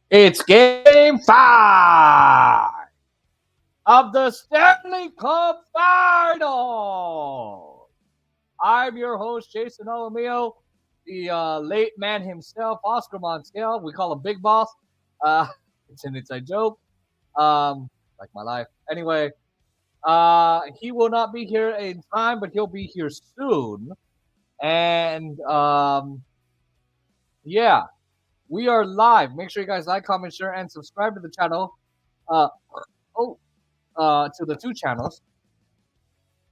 It's game 5 of the Stanley Cup Final. I'm your host, Jason Alamio, the late man himself, Oscar Montiel. We call him Big Boss. It's an inside joke, like my life. Anyway, he will not be here in time, but he'll be here soon. And yeah, we are live. Make sure you guys like, comment, share, and subscribe to the channel. Uh, oh, to the two channels.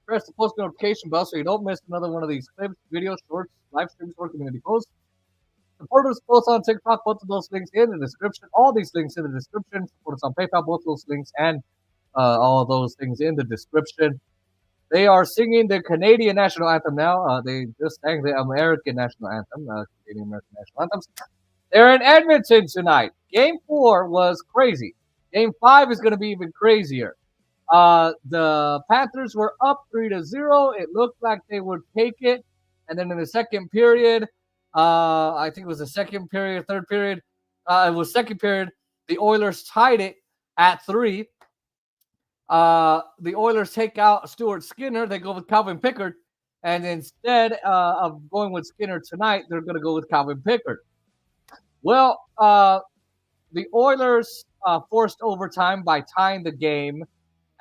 Press the post notification bell so you don't miss another one of these clips, videos, shorts, live streams, or community posts. Support us both on TikTok, both of those links in the description. All these links in the description. Support us on PayPal, both those links, and all of those things in the description. They are singing the Canadian national anthem now. They just sang the American national anthem, Canadian American national anthems. They're in Edmonton tonight. Game 4 was crazy. Game 5 is going to be even crazier. The Panthers were up 3-0. It looked like they would take it. And then in the second period, I think it was the second period, third period. It was second period. The Oilers tied it at 3. The Oilers take out Stuart Skinner. They go with Calvin Pickard. And instead of going with Skinner tonight, they're going to go with Calvin Pickard. Well, the Oilers forced overtime by tying the game.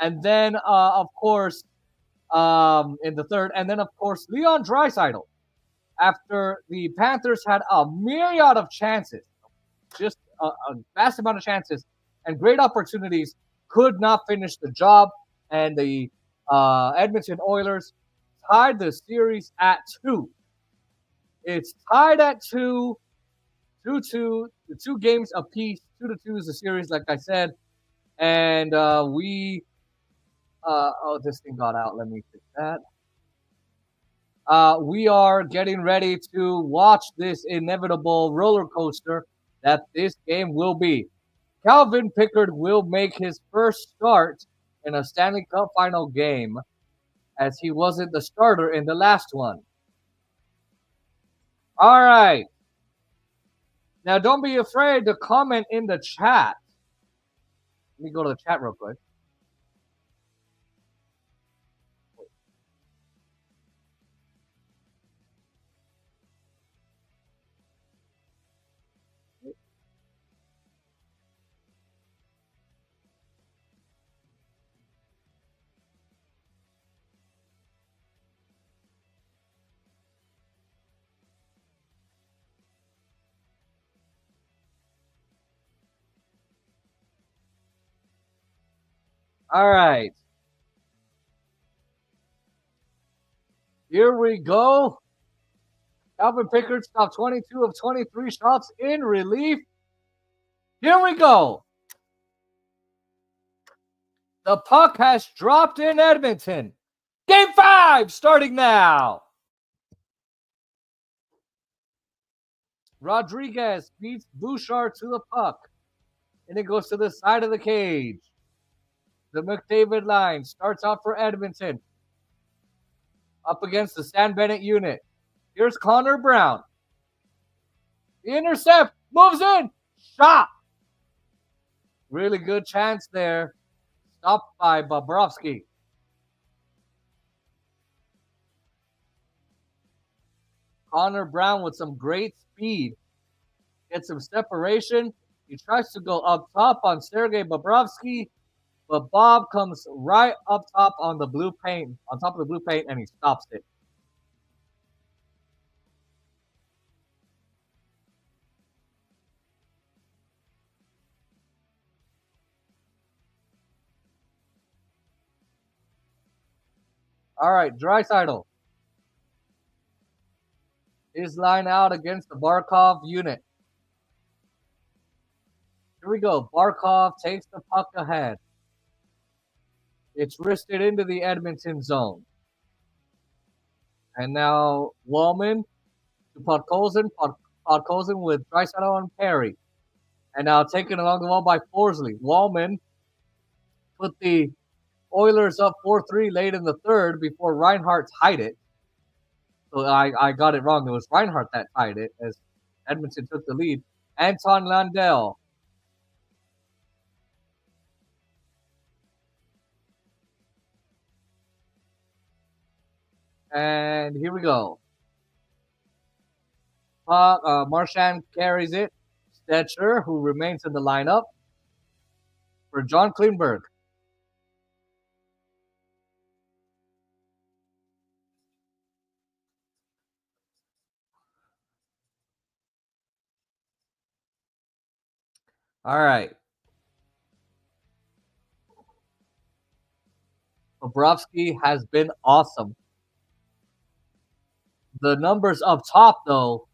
And then, of course, in the third, and then, of course, Leon Draisaitl, after the Panthers had a myriad of chances, just a vast amount of chances and great opportunities, could not finish the job. And the Edmonton Oilers tied the series at 2. It's tied at 2, 2-2, the 2 games apiece. 2-2 is the series, like I said. And this thing got out. Let me fix that. We are getting ready to watch this inevitable roller coaster that this game will be. Calvin Pickard will make his first start in a Stanley Cup final game, as he wasn't the starter in the last one. All right. Now, don't be afraid to comment in the chat. Let me go to the chat real quick. All right. Here we go. Calvin Pickard stopped 22 of 23 shots in relief. Here we go. The puck has dropped in Edmonton. Game 5 starting now. Rodriguez beats Bouchard to the puck. And it goes to the side of the cage. The McDavid line starts off for Edmonton. Up against the Stan Bennett unit. Here's Connor Brown. The intercept. Moves in. Shot. Really good chance there. Stopped by Bobrovsky. Connor Brown with some great speed. Gets some separation. He tries to go up top on Sergei Bobrovsky, but Bob comes right up top on the blue paint, on top of the blue paint, and he stops it. All right, Draisaitl. His line out against the Barkov unit. Here we go. Barkov takes the puck ahead. It's wristed into the Edmonton zone. And now Wallman to Podkolzin. Podkolzin with Draisaitl and Perry. And now taken along the wall by Forsling. Wallman put the Oilers up 4-3 late in the third before Reinhart tied it. So I got it wrong. It was Reinhart that tied it as Edmonton took the lead. Anton Landell And here we go. Marchand carries it. Stetcher, who remains in the lineup for John Klingberg. All right. Bobrovsky has been awesome. The numbers up top, though,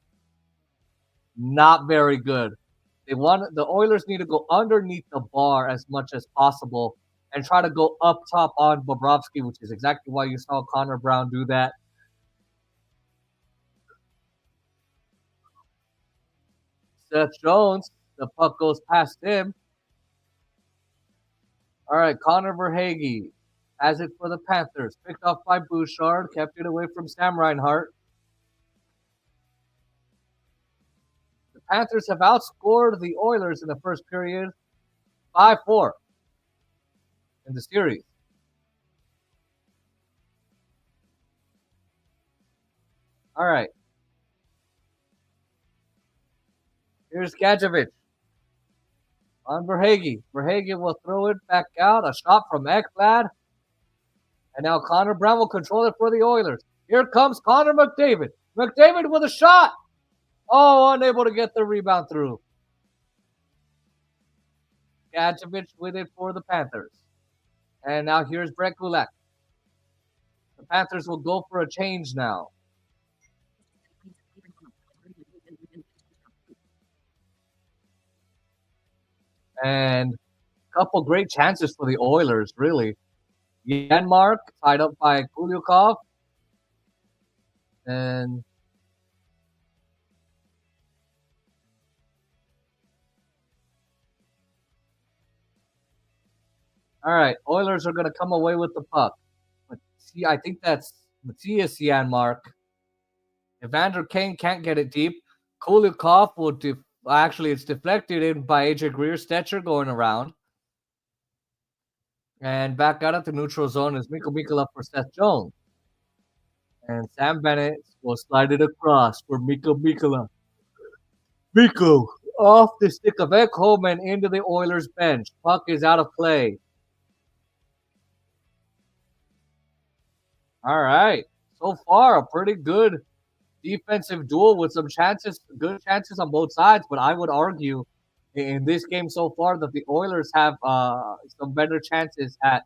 not very good. The Oilers need to go underneath the bar as much as possible and try to go up top on Bobrovsky, which is exactly why you saw Connor Brown do that. Seth Jones, the puck goes past him. All right, Connor Verhaeghe has it for the Panthers. Picked off by Bouchard, kept it away from Sam Reinhart. The Panthers have outscored the Oilers in the first period 5-4 in the series. All right. Here's Gadjevich on Verhaeghe. Verhaeghe will throw it back out. A shot from Ekblad. And now Connor Brown will control it for the Oilers. Here comes Connor McDavid. McDavid with a shot. Oh, unable to get the rebound through. Gadjevich with it for the Panthers. And now here's Brett Kulak. The Panthers will go for a change now. And a couple great chances for the Oilers, really. Janmark tied up by Kulyukov. And all right, Oilers are going to come away with the puck. But see, I think that's Matthias Janmark. Evander Kane can't get it deep. Kulyukov will actually, it's deflected in by AJ Greer. Stetcher going around. And back out at the neutral zone is Mikko Mikkola for Seth Jones. And Sam Bennett will slide it across for Mikko Mikkola. Mikko off the stick of Ekholm and into the Oilers bench. Puck is out of play. All right. So far, a pretty good defensive duel with some chances, good chances on both sides. But I would argue in this game so far that the Oilers have some better chances at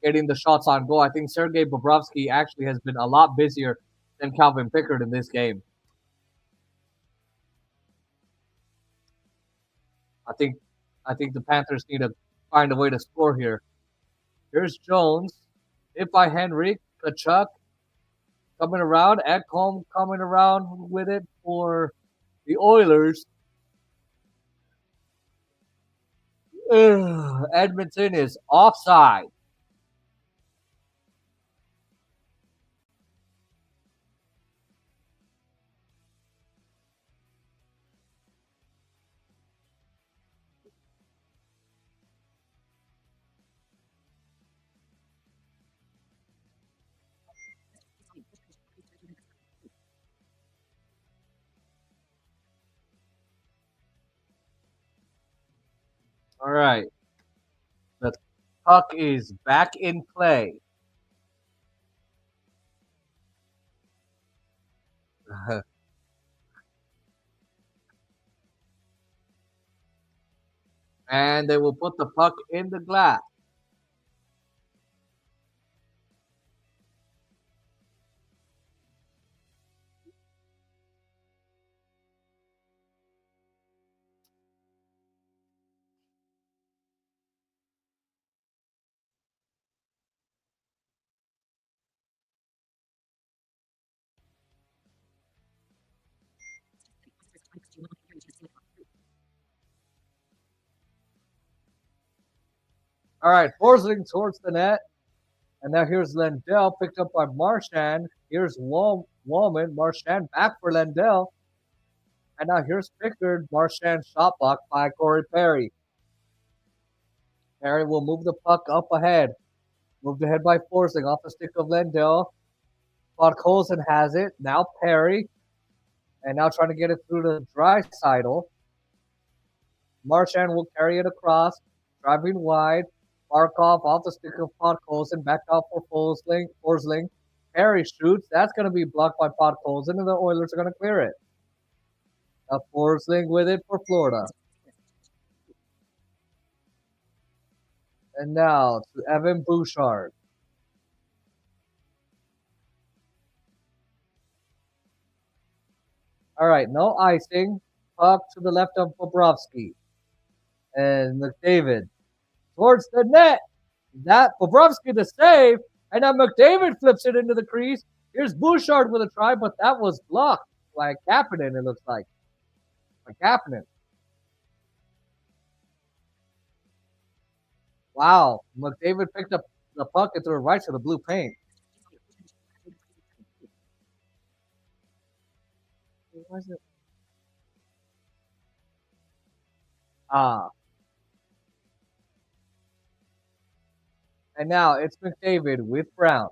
getting the shots on goal. I think Sergei Bobrovsky actually has been a lot busier than Calvin Pickard in this game. I think the Panthers need to find a way to score here. Here's Jones, hit by Henry, Kachuk coming around, Ekholm coming around with it for the Oilers. Edmonton is offside. All right. The puck is back in play. And they will put the puck in the glass. All right, Forsling towards the net. And now here's Lendell picked up by Marchand. Here's Wallman. Marchand back for Lendell. And now here's Pickard. Marchand shot blocked by Corey Perry. Perry will move the puck up ahead. Moved ahead by Forsling off the stick of Lendell. Podkolzin has it. Now Perry. And now trying to get it through to Draisaitl. Marchand will carry it across. Driving wide. Barkov off the stick of Podkolzin. Back out for Forsling. Perry shoots. That's going to be blocked by Podkolzin, and the Oilers are going to clear it. Forsling with it for Florida. And now to Evan Bouchard. All right, no icing. Puck to the left of Bobrovsky. And McDavid towards the net. That Bobrovsky the save. And now McDavid flips it into the crease. Here's Bouchard with a try, but that was blocked by Kapanen, it looks like. By Kapanen. Wow. McDavid picked up the puck and threw it right to the blue paint. What was it? And now it's McDavid with Brown.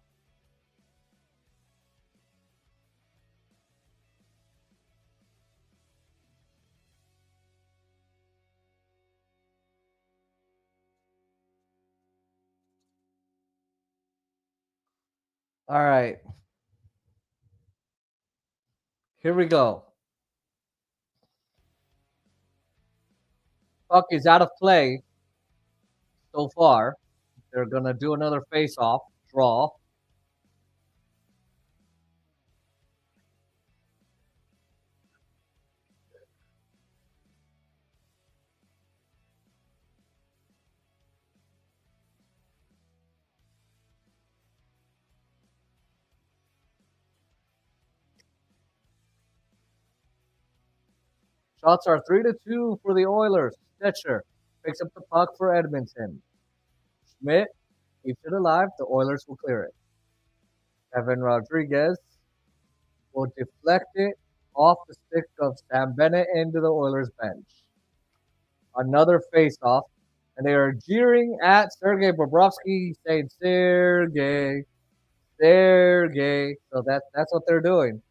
All right. Here we go. Puck is out of play so far. They're going to do another face-off draw. Shots are 3-2 for the Oilers. Stetcher picks up the puck for Edmonton. Schmidt keeps it alive. The Oilers will clear it. Evan Rodriguez will deflect it off the stick of Sam Bennett into the Oilers bench. Another face-off, and they are jeering at Sergei Bobrovsky, saying Sergei. So that's what they're doing.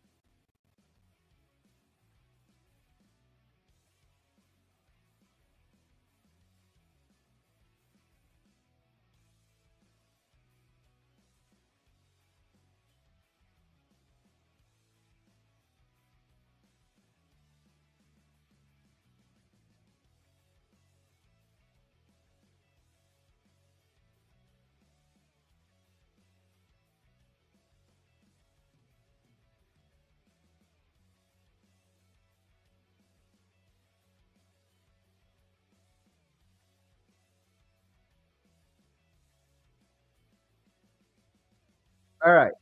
All right.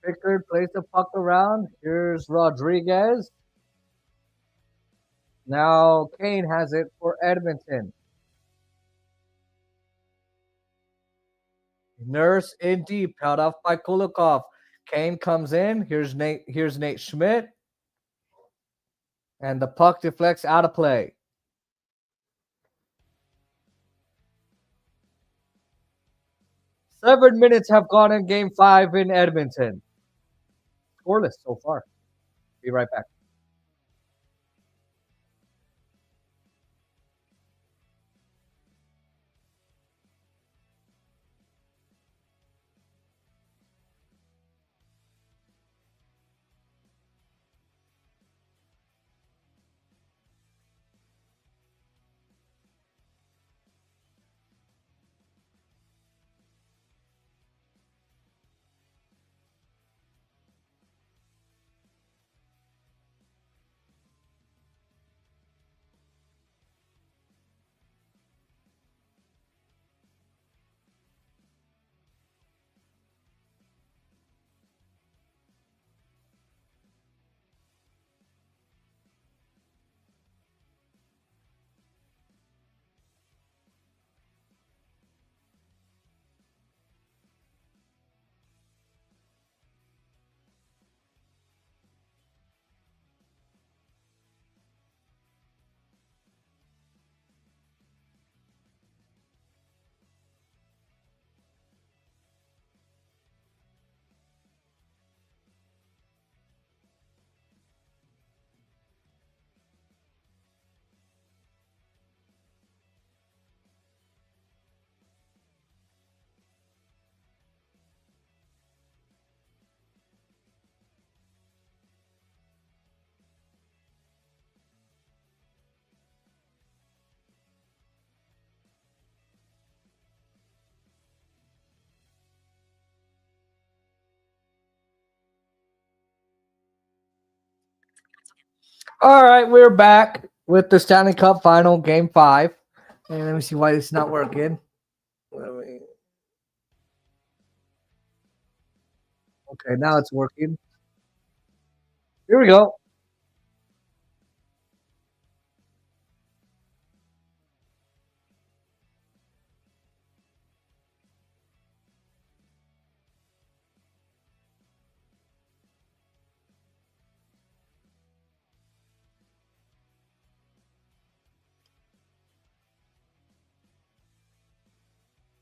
Pickard plays the puck around. Here's Rodriguez. Now Kane has it for Edmonton. Nurse in deep, held off by Kulikov. Kane comes in. Here's Nate Schmidt. And the puck deflects out of play. Seven minutes have gone in Game 5 in Edmonton. Scoreless so far. Be right back. All right, we're back with the Stanley Cup final, game 5. And let me see why it's not working. Okay, now it's working. Here we go.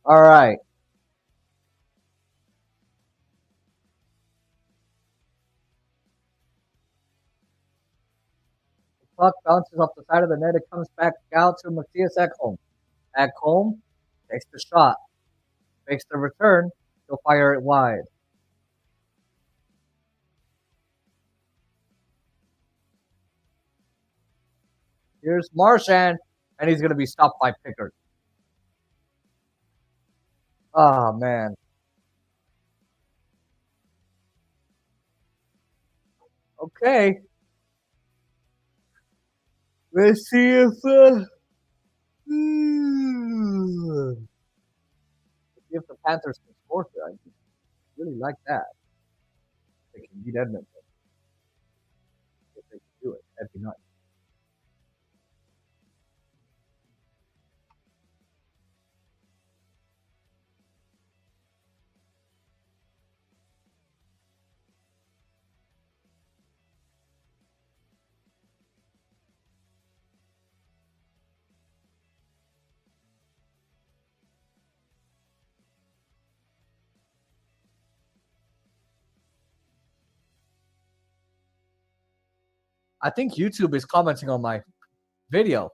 All right. Puck bounces off the side of the net. It comes back out to Matthias Ekholm. Ekholm takes the shot, makes the return. He'll fire it wide. Here's Marchand, and he's going to be stopped by Pickard. Oh, man. Okay. Let's see if the Panthers can score here. I really like that. They can beat Edmonton if they can do it. That'd be nice. I think YouTube is commenting on my video.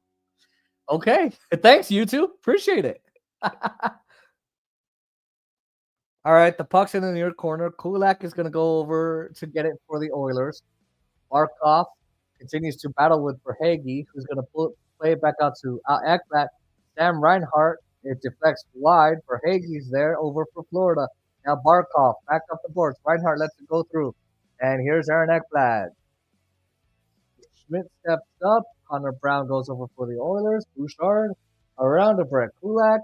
Okay. Thanks, YouTube. Appreciate it. All right. The puck's in the near corner. Kulak is going to go over to get it for the Oilers. Barkov continues to battle with Verhage, who's going to play it back out to Ekblad. Sam Reinhart, it deflects wide. Verhage's there over for Florida. Now Barkov back up the boards. Reinhart lets it go through. And here's Aaron Ekblad. Schmidt steps up. Connor Brown goes over for the Oilers. Bouchard around to Brett Kulak.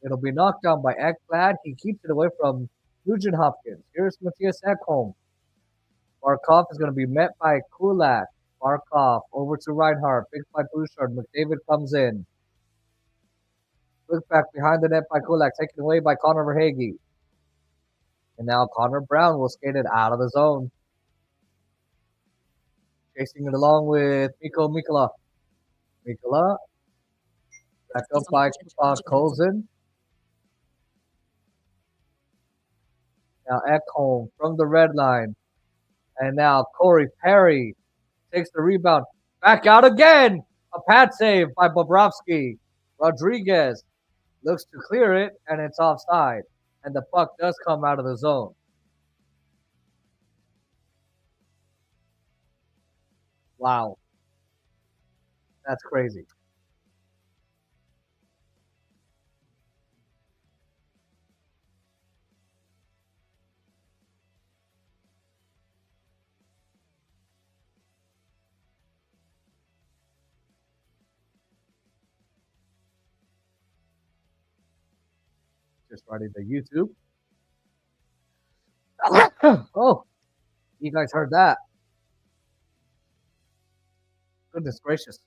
It'll be knocked down by Ekblad. He keeps it away from Nugent Hopkins. Here's Matthias Ekholm. Barkov is going to be met by Kulak. Barkov over to Reinhardt. Big by Bouchard. McDavid comes in. Look back behind the net by Kulak. Taken away by Connor Verhage. And now Connor Brown will skate it out of the zone. Chasing it along with Mikko Mikkola. Mikkola. Back up by Colson. Now Ekholm from the red line. And now Corey Perry takes the rebound. Back out again. A pad save by Bobrovsky. Rodriguez looks to clear it, and it's offside. And the puck does come out of the zone. Wow. That's crazy. Just running the YouTube. Oh, you guys heard that. Goodness gracious.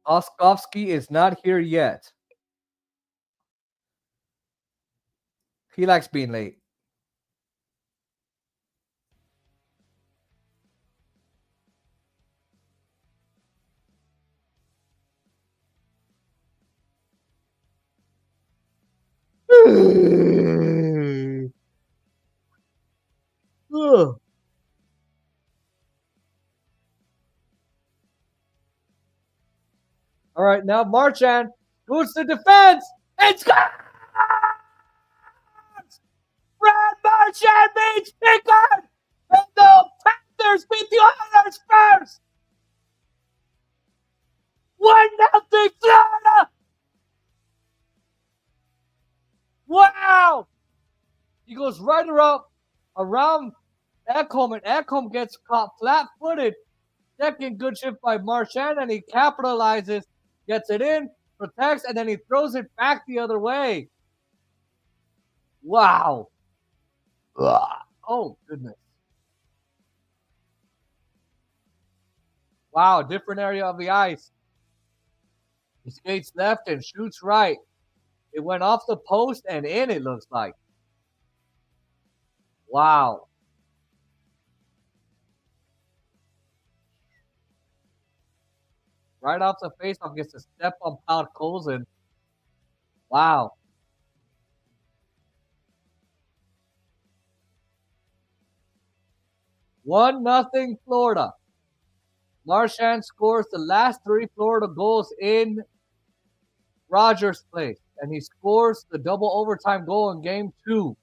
Oskovsky is not here yet. He likes being late. All right, now Marchand goes to defense. It's gone! Brad Marchand beats Pickard! And the Panthers beat the Oilers first! 1-0 Florida! Wow! He goes right around Ekholm gets caught flat-footed. Second good shift by Marchand, and he capitalizes, gets it in, protects, and then he throws it back the other way. Wow. Oh, goodness. Wow, different area of the ice. He skates left and shoots right. It went off the post and in, it looks like. Wow. Right off the faceoff, gets a step on Podkolzin. Wow. One nothing Florida. Marchand scores the last 3 Florida goals in Rogers Place, and he scores the double overtime goal in Game 2.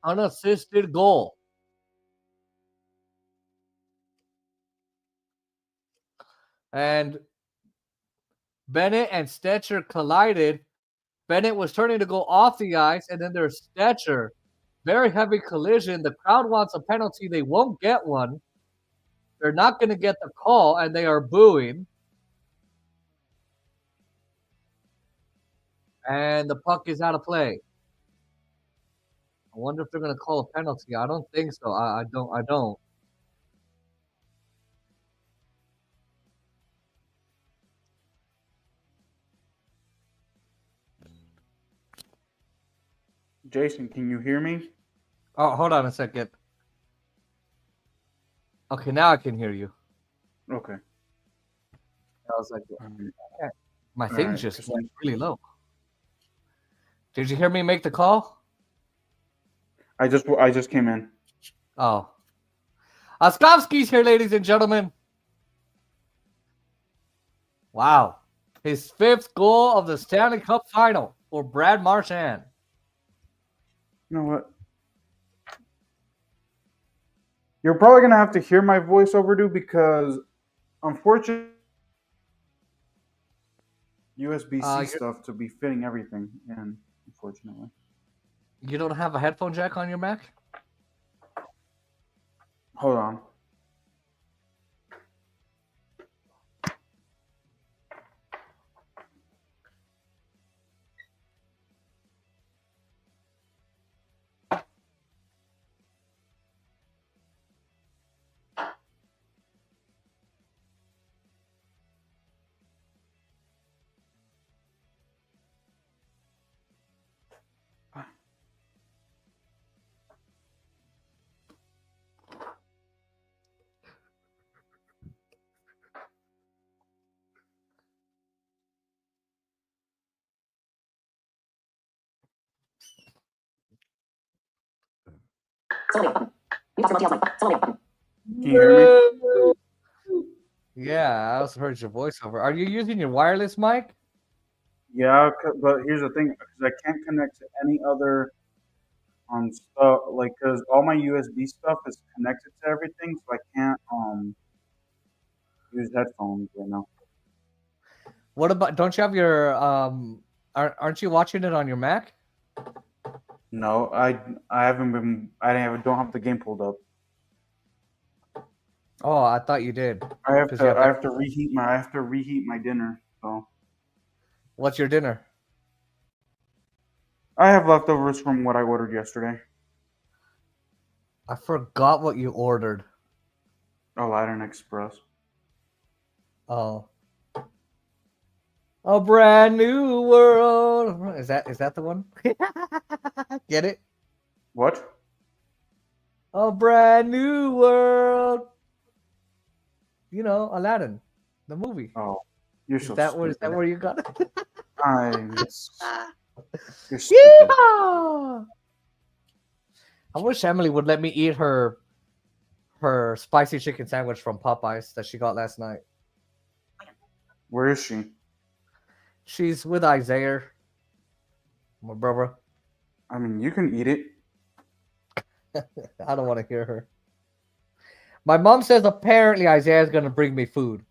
Unassisted goal. And Bennett and Stetcher collided. Bennett was turning to go off the ice, and then there's Stetcher. Very heavy collision. The crowd wants a penalty. They won't get one. They're not going to get the call, and they are booing. And the puck is out of play. I wonder if they're going to call a penalty. I don't think so. I don't. Jason, can you hear me? Oh, hold on a second. Okay, now I can hear you. Okay. I was like, my thing just went really low. Did you hear me make the call? I just came in. Oh. Oskovsky's here, ladies and gentlemen. Wow. His 5th goal of the Stanley Cup final for Brad Marchand. You know what? You're probably going to have to hear my voice overdue because, unfortunately, USB-C stuff to be fitting everything in, unfortunately. You don't have a headphone jack on your Mac? Hold on. Can you hear me? Yeah, I also heard your voiceover. Are you using your wireless mic? Yeah, but here's the thing, because I can't connect to any other stuff, like, because all my USB stuff is connected to everything, so I can't use headphones right now. What about? Don't you have your aren't you watching it on your Mac? No, I haven't been. Don't have the game pulled up. Oh, I thought you did. I have to reheat my dinner. So. What's your dinner? I have leftovers from what I ordered yesterday. I forgot what you ordered. Oh, Latin Express. Oh. A brand new world. Is that the one? Get it? What? A brand new world. You know, Aladdin, the movie. Oh, you're so stupid. Is that where you got it? You're stupid. Yeah! I wish Emily would let me eat her spicy chicken sandwich from Popeyes that she got last night. Where is she? She's with Isaiah, my brother. I mean, you can eat it. I don't want to hear her. My mom says apparently Isaiah's going to bring me food.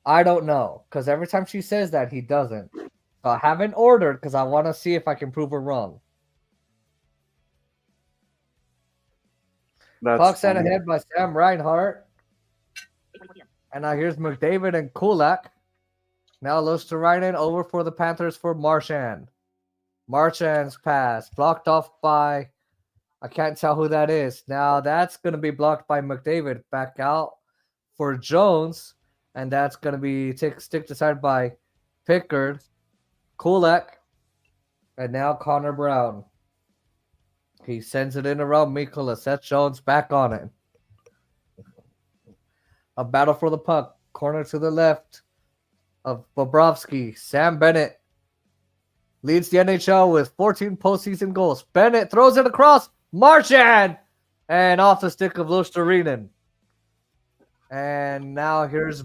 I don't know, because every time she says that, he doesn't. So I haven't ordered because I want to see if I can prove her wrong. That's Puck sent funny. ahead by Sam Reinhart. And now here's McDavid and Kulak. Now looks to Ryan over for the Panthers for Marchand. Marchand's pass blocked off by, I can't tell who that is. Now that's going to be blocked by McDavid. Back out for Jones. And that's going to be stick aside by Pickard, Kulak, and now Connor Brown. He sends it in around Mikula. Seth Jones back on it. A battle for the puck. Corner to the left of Bobrovsky. Sam Bennett leads the NHL with 14 postseason goals. Bennett throws it across. Marchand! And off the stick of Lusterinen. And now here's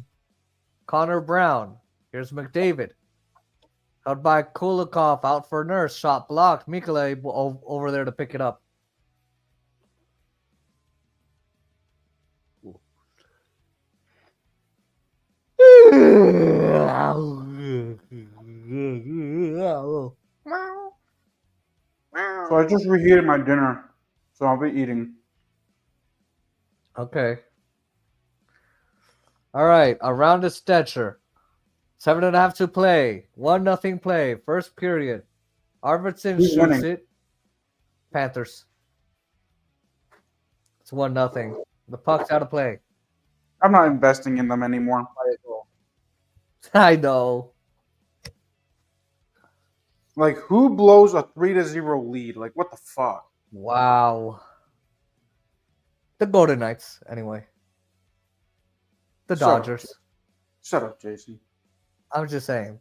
Connor Brown. Here's McDavid. Held by Kulikov. Out for Nurse. Shot blocked. Mikula over there to pick it up. So I just reheated my dinner, so I'll be eating. Okay. All right. Around the Stetcher. 7.5 to play. 1-0 play. First period. Arvidsson Who's shoots winning? it. Panthers. It's 1-0. The puck's out of play. I'm not investing in them anymore. I know. Like, who blows a 3-0 lead? Like, what the fuck? Wow. The Golden Knights, anyway. The Shut up. Dodgers. Shut up, Jason. I'm just saying.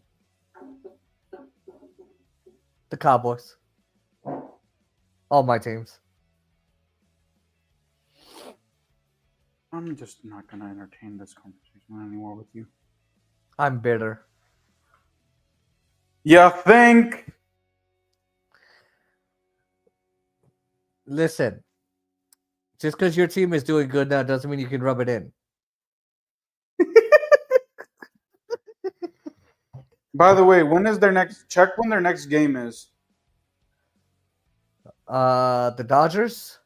The Cowboys. All my teams. I'm just not going to entertain this conversation anymore with you. I'm bitter. You think? Listen. Just because your team is doing good now doesn't mean you can rub it in. By the way, when is their next? Check when their next game is. The Dodgers?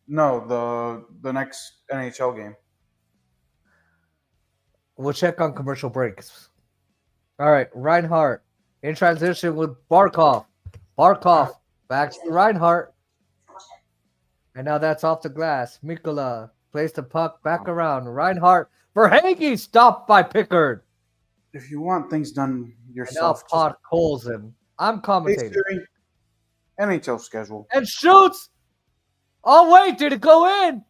No, the next NHL game. We'll check on commercial breaks. All right, Reinhart in transition with Barkov. Barkov back to Reinhart. And now that's off the glass. Mikula plays the puck back around. Reinhart for Hagee, stopped by Pickard. If you want things done And now yourself, Pot calls him. I'm hey, commentating. Siri, NHL schedule. And shoots. Oh, wait, did it go in?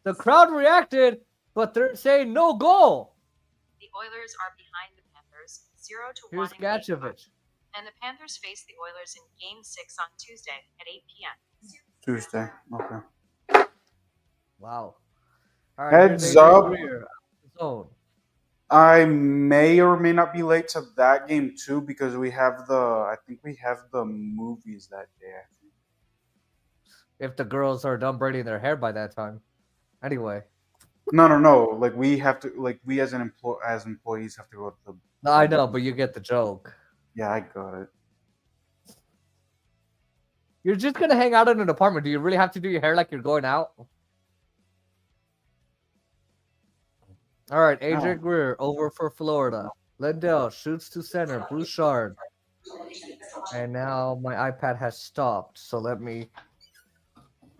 The crowd reacted, but they're saying no goal. The Oilers are behind the Panthers, 0-1. Here's in Game Gatchevich. 1. And the Panthers face the Oilers in Game 6 on Tuesday at 8 p.m. Tuesday. Okay. Wow. All Heads here's AJ up. Greer, zone. I may or may not be late to that game too because I think we have the movies that day. I think. If the girls are done braiding their hair by that time. Anyway. No. Like we have to. Like we as employees have to go to the. No, I know, but you get the joke. Yeah, I got it. You're just going to hang out in an apartment. Do you really have to do your hair like you're going out? All right, AJ No. Greer over for Florida. Lindell shoots to center. Bouchard. And now my iPad has stopped. So let me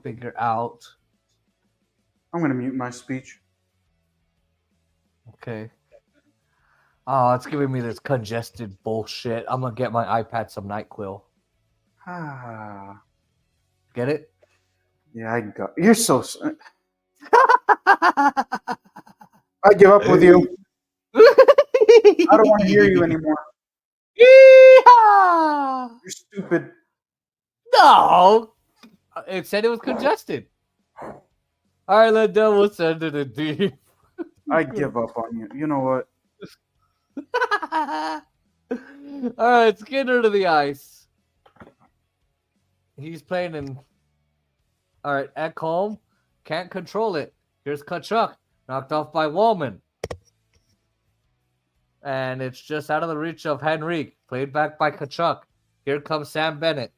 figure out. I'm gonna mute my speech. Okay. Oh, it's giving me this congested bullshit. I'm going to get my iPad some NyQuil. Ah. Get it? Yeah, I got. You're so. I give up with you. I don't want to hear you anymore. Yeehaw! You're stupid. No! It said it was congested. All right, Lindell, we'll send it in deep. I give up on you. You know what? All right, Skinner to the ice. He's playing in. All right, at home. Can't control it. Here's Kachuk. Knocked off by Woolman. And it's just out of the reach of Henrique, played back by Kachuk. Here comes Sam Bennett.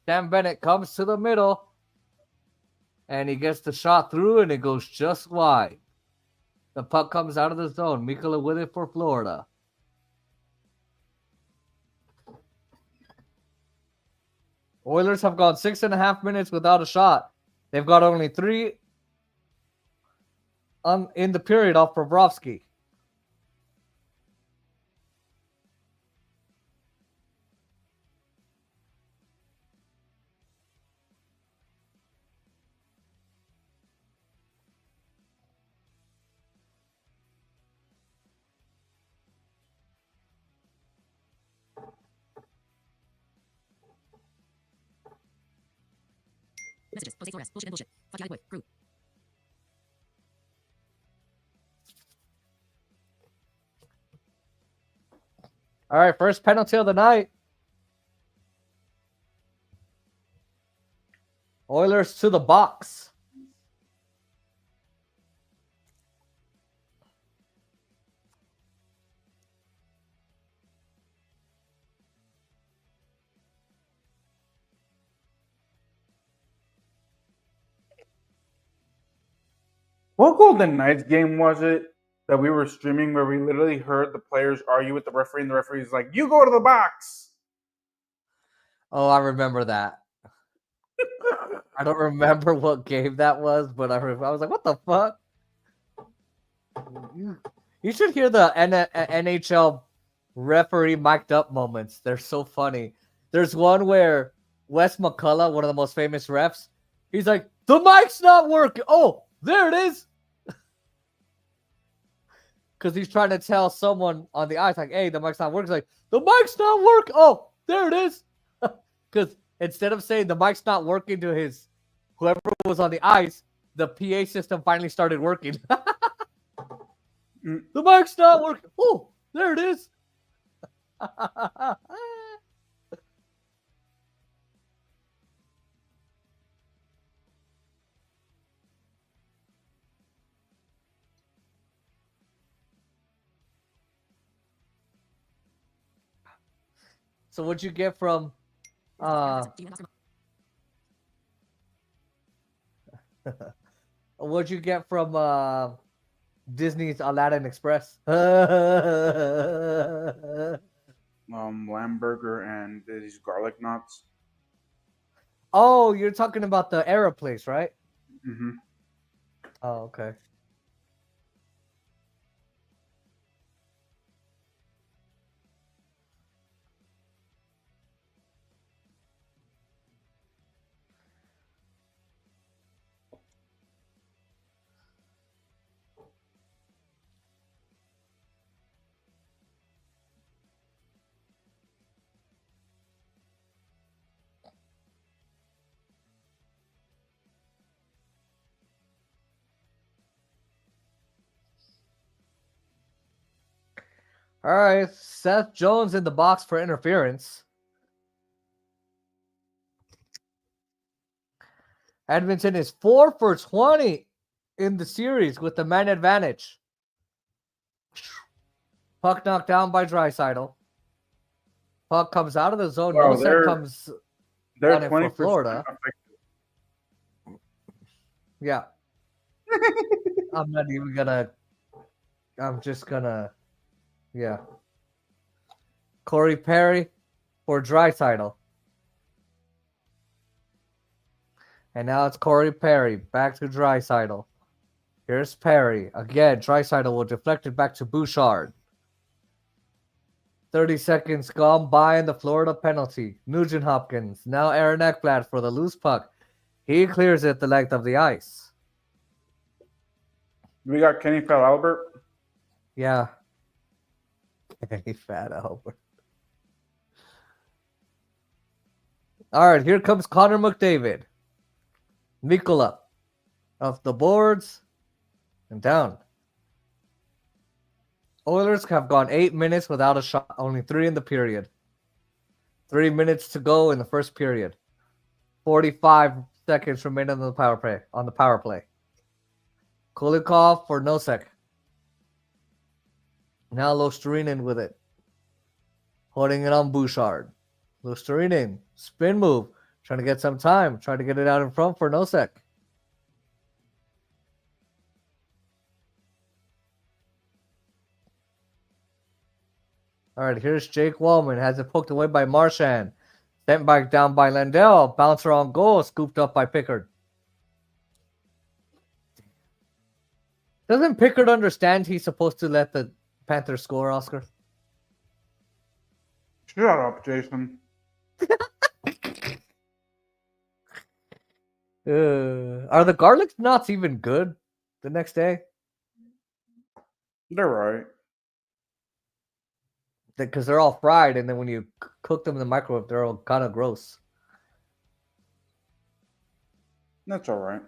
Sam Bennett comes to the middle, and he gets the shot through, and it goes just wide. The puck comes out of the zone. Mikula with it for Florida. Oilers have gone 6.5 minutes without a shot. They've got only 3 in the period off Bobrovsky. Messages. Jose Flores. Bullshit and bullshit. Fuck you, boy. Crew. All right, first penalty of the night. Oilers to the box. What Golden Knights game was it that we were streaming where we literally heard the players argue with the referee, and the referee's like, "You go to the box." Oh, I remember that. I don't remember what game that was, but I was like, what the fuck? You should hear the NHL referee mic'd up moments. They're so funny. There's one where Wes McCullough, one of the most famous refs, he's like, the mic's not working. Oh, there it is. Because he's trying to tell someone on the ice, like, hey, the mic's not working. He's like, the mic's not working. Oh, there it is. Because instead of saying the mic's not working to whoever was on the ice, the PA system finally started working. The mic's not working. Oh, there it is. So what'd you get from what'd you get from Disney's Aladdin Express? Lamb burger and these garlic knots. Oh, you're talking about the Arab place, right? Mm-hmm. Oh, okay. All right, Seth Jones in the box for interference. Edmonton is 4 for 20 in the series with the man advantage. Puck knocked down by Draisaitl. Puck comes out of the zone. Wow, Nosek comes they're on it for Florida. Yeah. I'm not even gonna. I'm just gonna. Yeah. Corey Perry for Draisaitl. And now it's Corey Perry back to Draisaitl. Here's Perry. Again, Draisaitl will deflect it back to Bouchard. 30 seconds gone by in the Florida penalty. Nugent Hopkins. Now Aaron Ekblad for the loose puck. He clears it the length of the ice. We got Kenny Fell Albert. Yeah. Kenny Fat Albert. All right, here comes Connor McDavid. Mikula off the boards and down. Oilers have gone 8 minutes without a shot, only 3 in the period. 3 minutes to go in the first period. 45 seconds remain on the power play. Kulikov for Nosek. Now Losterinen with it. Holding it on Bouchard. Losterinen. Spin move. Trying to get some time. Trying to get it out in front for Nosek. All right, here's Jake Wallman. Has it poked away by Marchand. Sent back down by Lendl. Bouncer on goal. Scooped up by Pickard. Doesn't Pickard understand he's supposed to let the Panthers score, Oscar? Shut up, Jason. Are the garlic knots even good the next day? They're right. Because they're all fried, and then when you cook them in the microwave, they're all kind of gross. That's all right.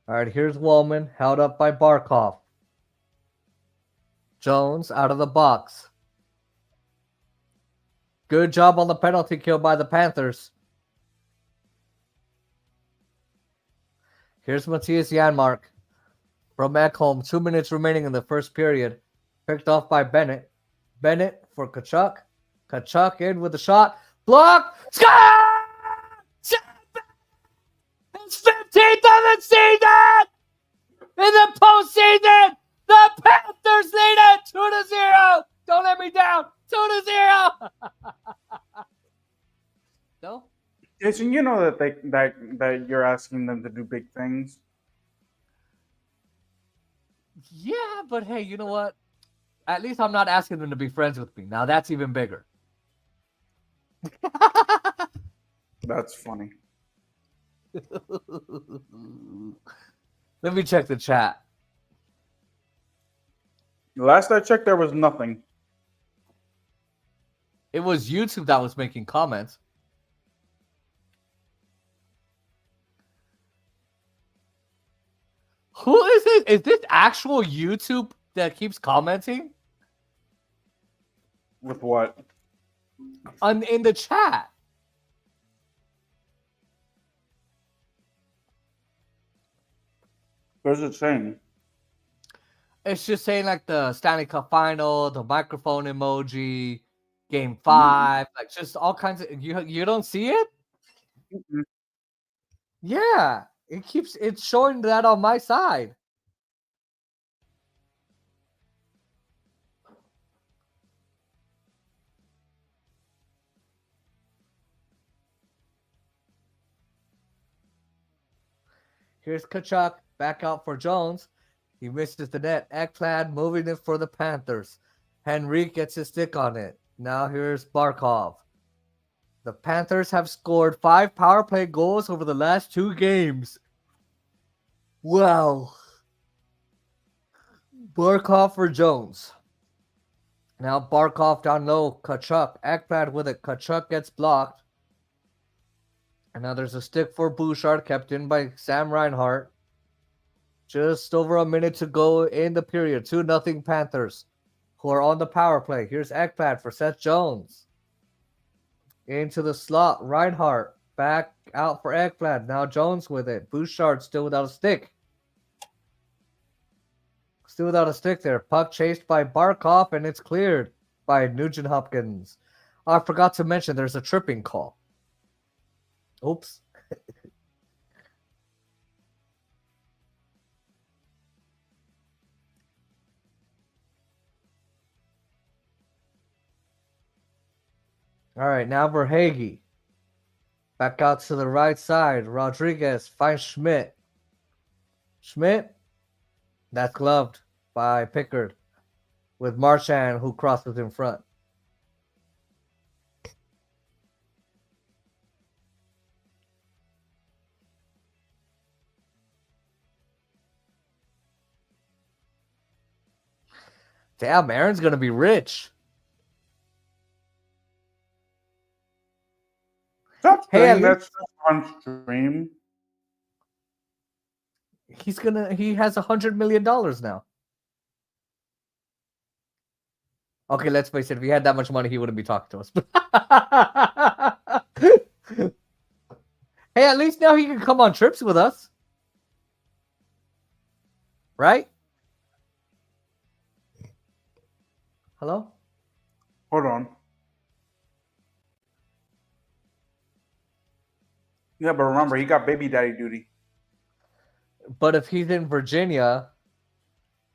All right, here's Wallman, held up by Barkov. Jones out of the box. Good job on the penalty kill by the Panthers. Here's Matthias Janmark from Ekholm. 2 minutes remaining in the first period. Picked off by Bennett. Bennett for Kachuk. Kachuk in with the shot. Block. Score! His 15th of the season! In the postseason! The Panthers lead it 2-0! Don't let me down! 2-0! No? Jason, you know that you're asking them to do big things. Yeah, but hey, you know what? At least I'm not asking them to be friends with me. Now that's even bigger. That's funny. Let me check the chat. Last I checked, there was nothing. It was YouTube that was making comments. Who is it? Is this actual YouTube that keeps commenting? With what? In the chat. What is it saying? It's just saying like the Stanley Cup final, the microphone emoji, Game 5, like just all kinds of. You don't see it? Mm-mm. Yeah, it's showing that on my side. Here's Kachuk back out for Jones. He misses the net. Ekblad moving it for the Panthers. Henrique gets his stick on it. Now here's Barkov. The Panthers have scored 5 power play goals over the last 2 games. Wow. Barkov for Jones. Now Barkov down low. Kachuk. Ekblad with it. Kachuk gets blocked. And now there's a stick for Bouchard, kept in by Sam Reinhart. Just over a minute to go in the period. 2-0 Panthers, who are on the power play. Here's Ekblad for Seth Jones. Into the slot. Reinhart back out for Ekblad. Now Jones with it. Bouchard still without a stick. Still without a stick there. Puck chased by Barkov, and it's cleared by Nugent Hopkins. I forgot to mention there's a tripping call. Oops. All right, now Verhaeghe. Back out to the right side. Rodriguez finds Schmidt. Schmidt. That's gloved by Pickard with Marchand, who crosses in front. Damn, Aaron's going to be rich. Stop Hey, saying at that's on stream. He has $100 million now. Okay, let's face it. If he had that much money, he wouldn't be talking to us. Hey, at least now he can come on trips with us. Right? Hello? Hold on. Yeah, but remember, he got baby daddy duty. But if he's in Virginia,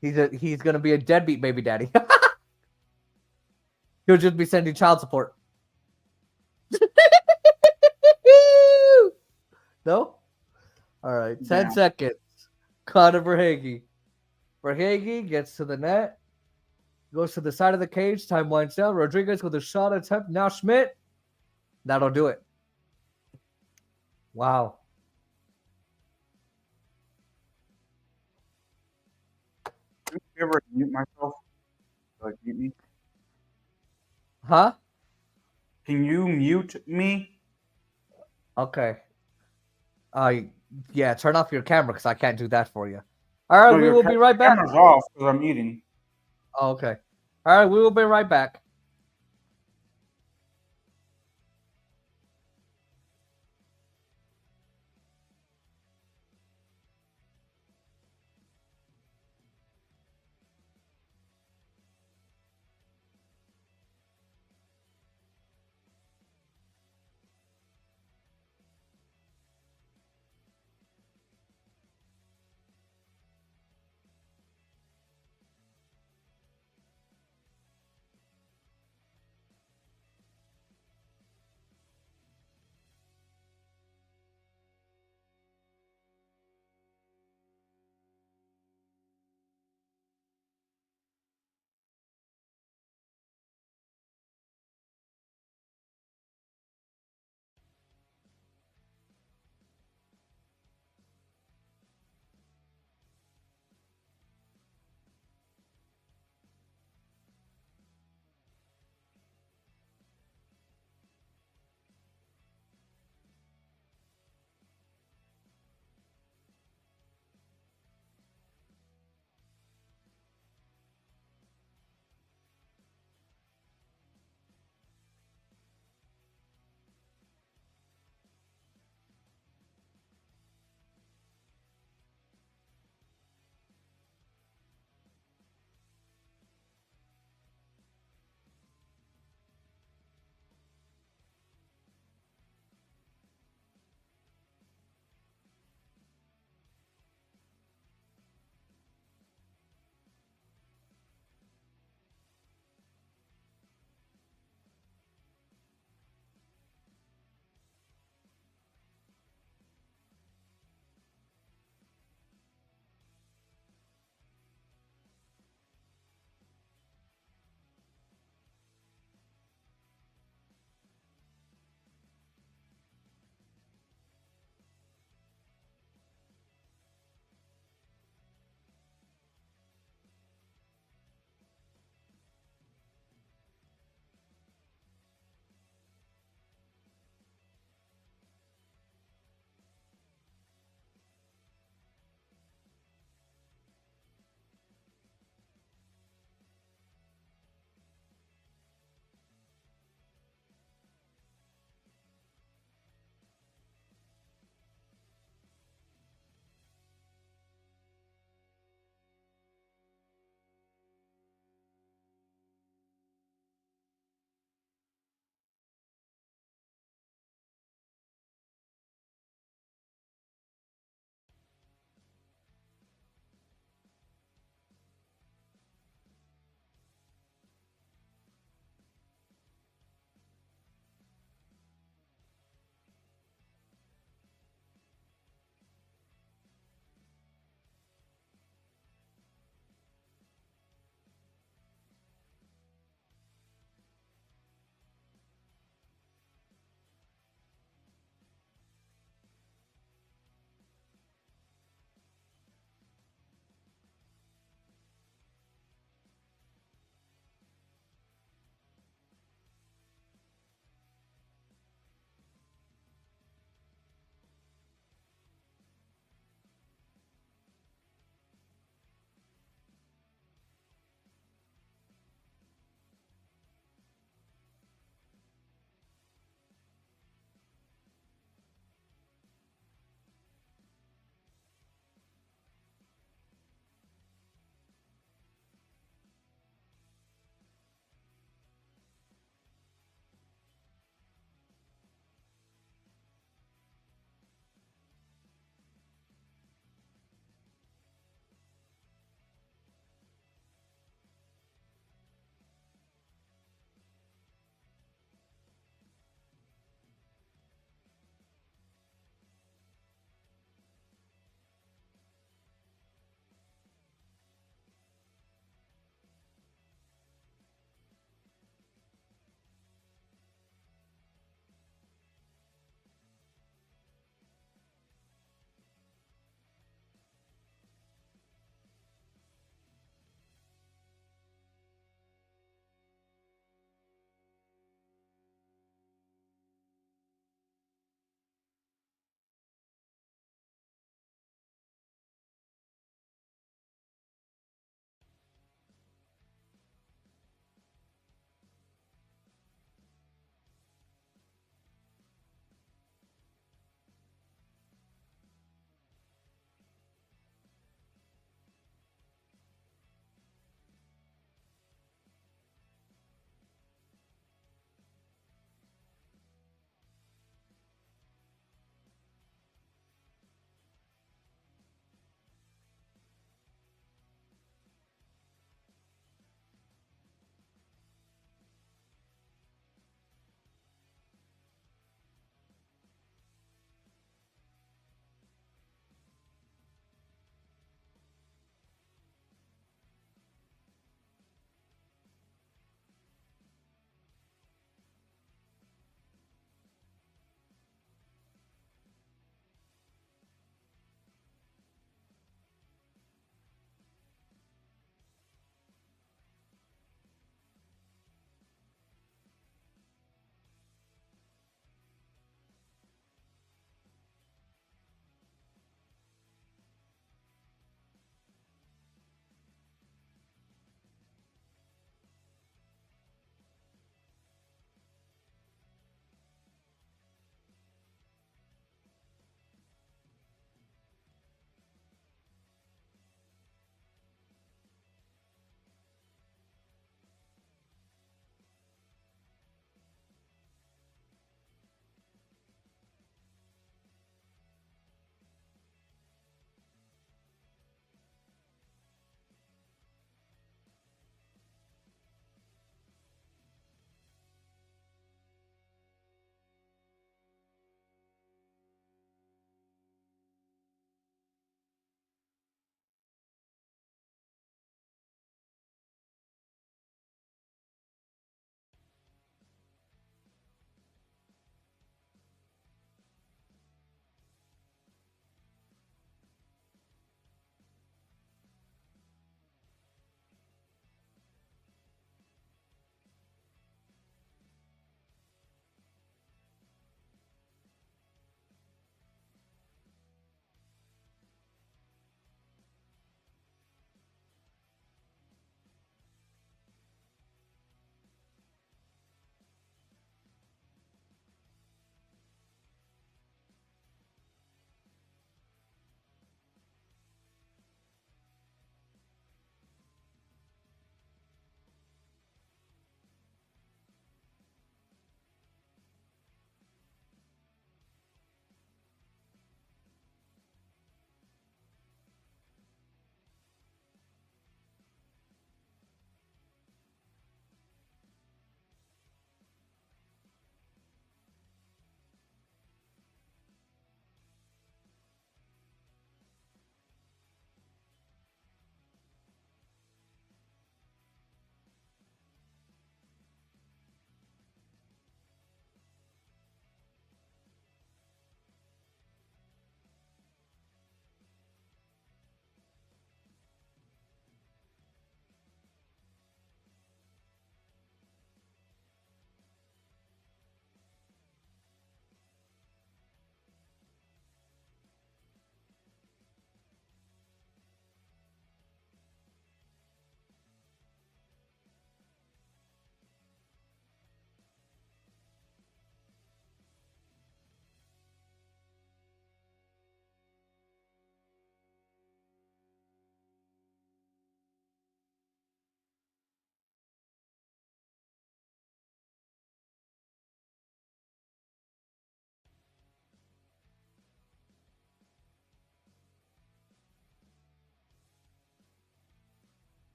he's gonna be a deadbeat baby daddy. He'll just be sending child support. No? All right, 10 Damn. seconds. Connor Verhage. Verhage gets to the net, goes to the side of the cage. Time winds down. Rodriguez with a shot attempt. Now Schmidt. That'll do it. Wow. Can you ever mute myself? Like, mute me? Huh? Can you mute me? Okay. Yeah, turn off your camera because I can't do that for you. All right, No, we your will be right back. camera's off because I'm eating. Oh, okay. All right, we will be right back.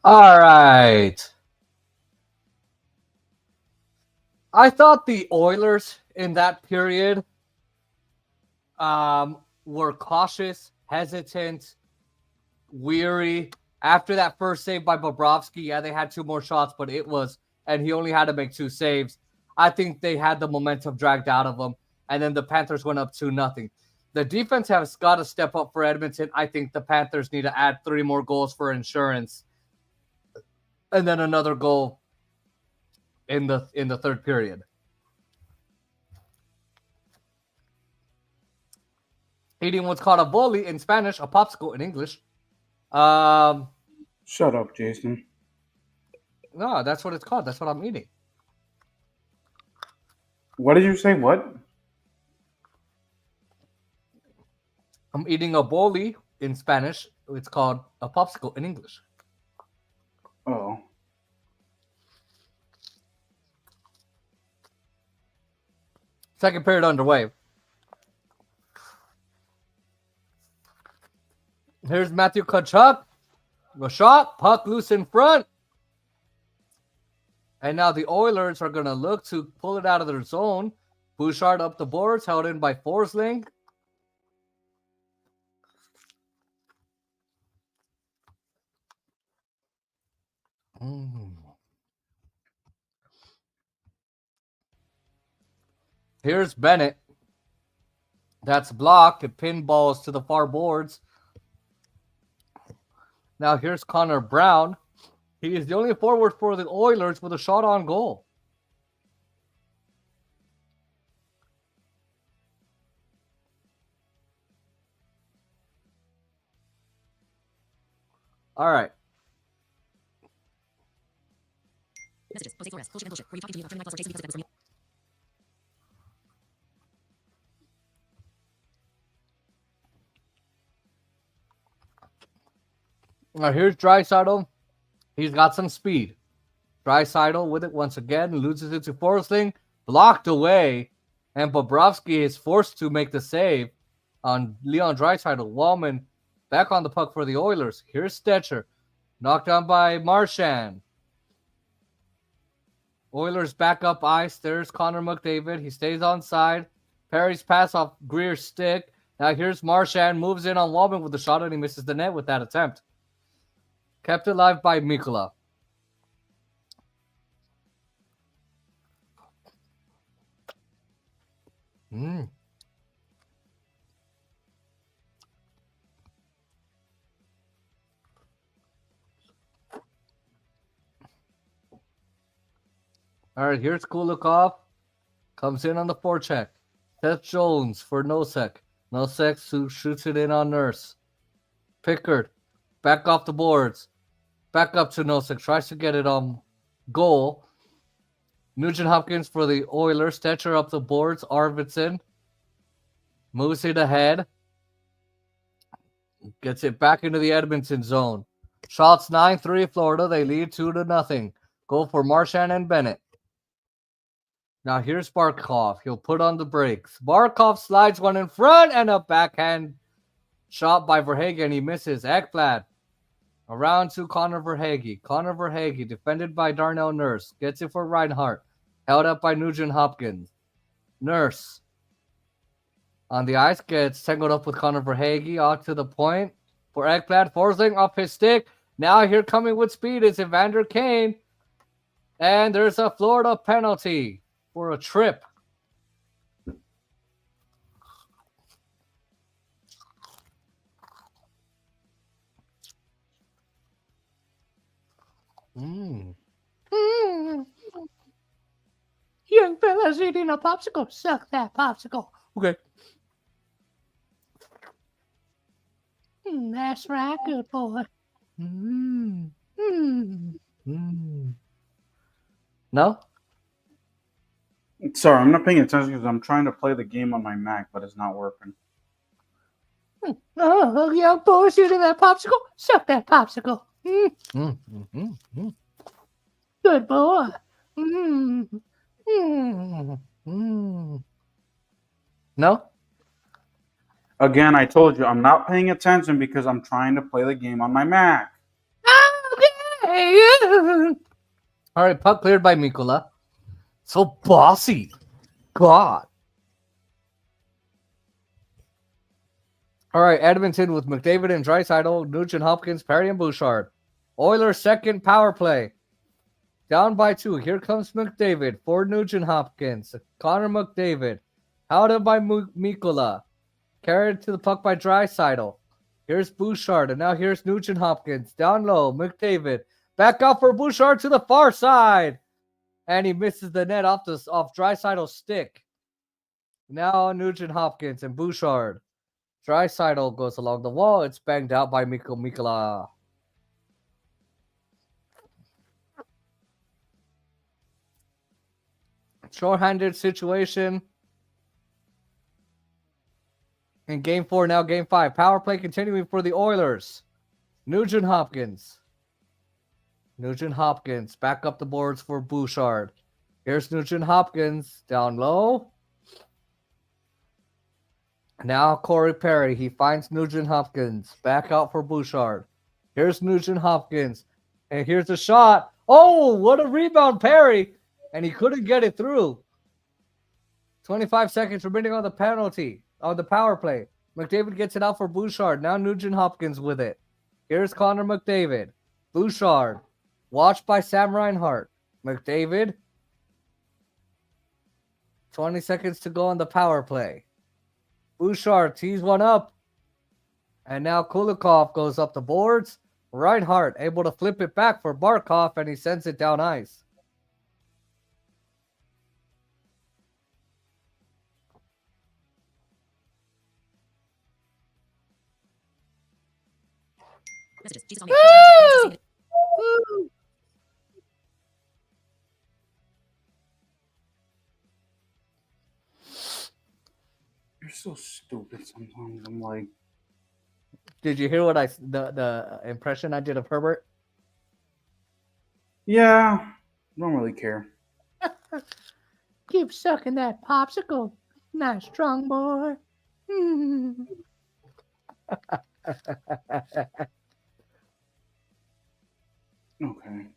All right. I thought the Oilers in that period were cautious, hesitant, weary. After that first save by Bobrovsky, yeah, they had 2 more shots, but and he only had to make 2 saves. I think they had the momentum dragged out of them, and then the Panthers went up 2-0. The defense has got to step up for Edmonton. I think the Panthers need to add 3 more goals for insurance, and then another goal in the third period. Eating what's called a volley in Spanish, a popsicle in English. Shut up, Jason. No, that's what it's called. That's what I'm eating. What did you say? What? I'm eating a volley in Spanish. It's called a popsicle in English. Oh. Second period underway. Here's Matthew Tkachuk. A shot. Puck loose in front. And now the Oilers are going to look to pull it out of their zone. Bouchard up the boards, held in by Forsling. Here's Bennett. That's blocked. It pinballs to the far boards. Now here's Connor Brown. He is the only forward for the Oilers with a shot on goal. All right. Messages. Jose Flores. Bullshit and bullshit. Were you talking to me about turning my plus or Jason because of that? Now here's Draisaitl. He's got some speed. Draisaitl with it once again. Loses it to Forsling. Blocked away. And Bobrovsky is forced to make the save on Leon Draisaitl. Wallman back on the puck for the Oilers. Here's Stetcher. Knocked down by Marchand. Oilers back up ice. There's Connor McDavid. He stays on side. Perry's pass off Greer's stick. Now here's Marchand. Moves in on Wallman with the shot, and he misses the net with that attempt. Kept alive by Mikula. All right, here's Kulikov. Comes in on the forecheck. Seth Jones for Nosek. Nosek shoots it in on Nurse. Pickard. Back off the boards. Back up to Nosek. Tries to get it on goal. Nugent Hopkins for the Oilers. Stetcher up the boards. Arvidsson. Moves it ahead. Gets it back into the Edmonton zone. Shots 9-3 Florida. They lead 2-0. Goal for Marchand and Bennett. Now here's Barkov. He'll put on the brakes. Barkov slides one in front and a backhand shot by Verhaeghe. He misses. Ekblad around to Connor Verhaeghe. Connor Verhaeghe defended by Darnell Nurse. Gets it for Reinhart. Held up by Nugent Hopkins. Nurse on the ice gets tangled up with Connor Verhaeghe. Out to the point for Ekblad. Forsling off his stick. Now here coming with speed is Evander Kane. And there's a Florida penalty for a trip. Young fella's eating a popsicle. Suck that popsicle. Okay. That's right, good boy. No? Sorry, I'm not paying attention because I'm trying to play the game on my Mac, but it's not working. Oh, young boy's eating that popsicle. Suck that popsicle. Good boy. No? Again, I told you I'm not paying attention because I'm trying to play the game on my Mac. Okay. All right, puck cleared by Mikula. So bossy. God. All right, Edmonton with McDavid and Draisaitl, Nugent Hopkins, Perry, and Bouchard. Oilers' second power play. Down by 2. Here comes McDavid for Nugent Hopkins. Connor McDavid. Out by Mikula. Carried to the puck by Draisaitl. Here's Bouchard, and now here's Nugent Hopkins. Down low, McDavid. Back out for Bouchard to the far side. And he misses the net off Draisaitl's stick. Now Nugent Hopkins and Bouchard. Draisaitl goes along the wall. It's banged out by Mikula. Short-handed situation. In Game 4, now Game 5. Power play continuing for the Oilers. Nugent Hopkins. Nugent Hopkins. Back up the boards for Bouchard. Here's Nugent Hopkins. Down low. Now Corey Perry. He finds Nugent Hopkins. Back out for Bouchard. Here's Nugent Hopkins. And here's the shot. Oh, what a rebound, Perry. And he couldn't get it through. 25 seconds remaining on the penalty. On the power play. McDavid gets it out for Bouchard. Now Nugent Hopkins with it. Here's Connor McDavid. Bouchard. Watched by Sam Reinhart. McDavid. 20 seconds to go on the power play. Bouchard tees one up. And now Kulikov goes up the boards. Reinhart able to flip it back for Barkov, and he sends it down ice. Messages. Jesus on me. Woo! Woo! You're so stupid sometimes. I'm like, Did you hear what the impression I did of Herbert? yeah, don't really care. Keep sucking that popsicle. Nice strong boy. Okay.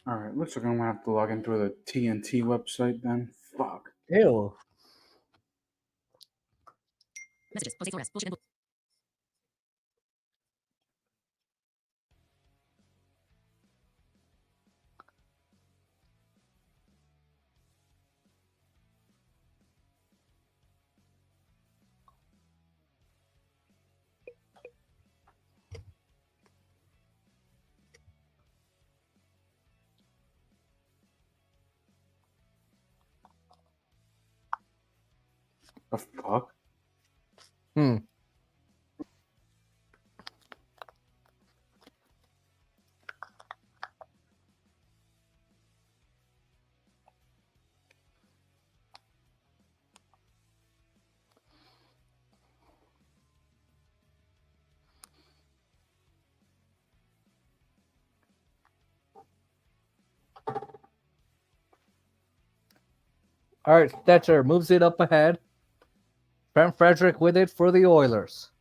All right, looks like I'm gonna have to log into the TNT website then. Fuck. Ew. Messages. Jose Flores. Bullshit and The fuck? All right, Stetcher moves it up ahead. Trent Frederick with it for the Oilers.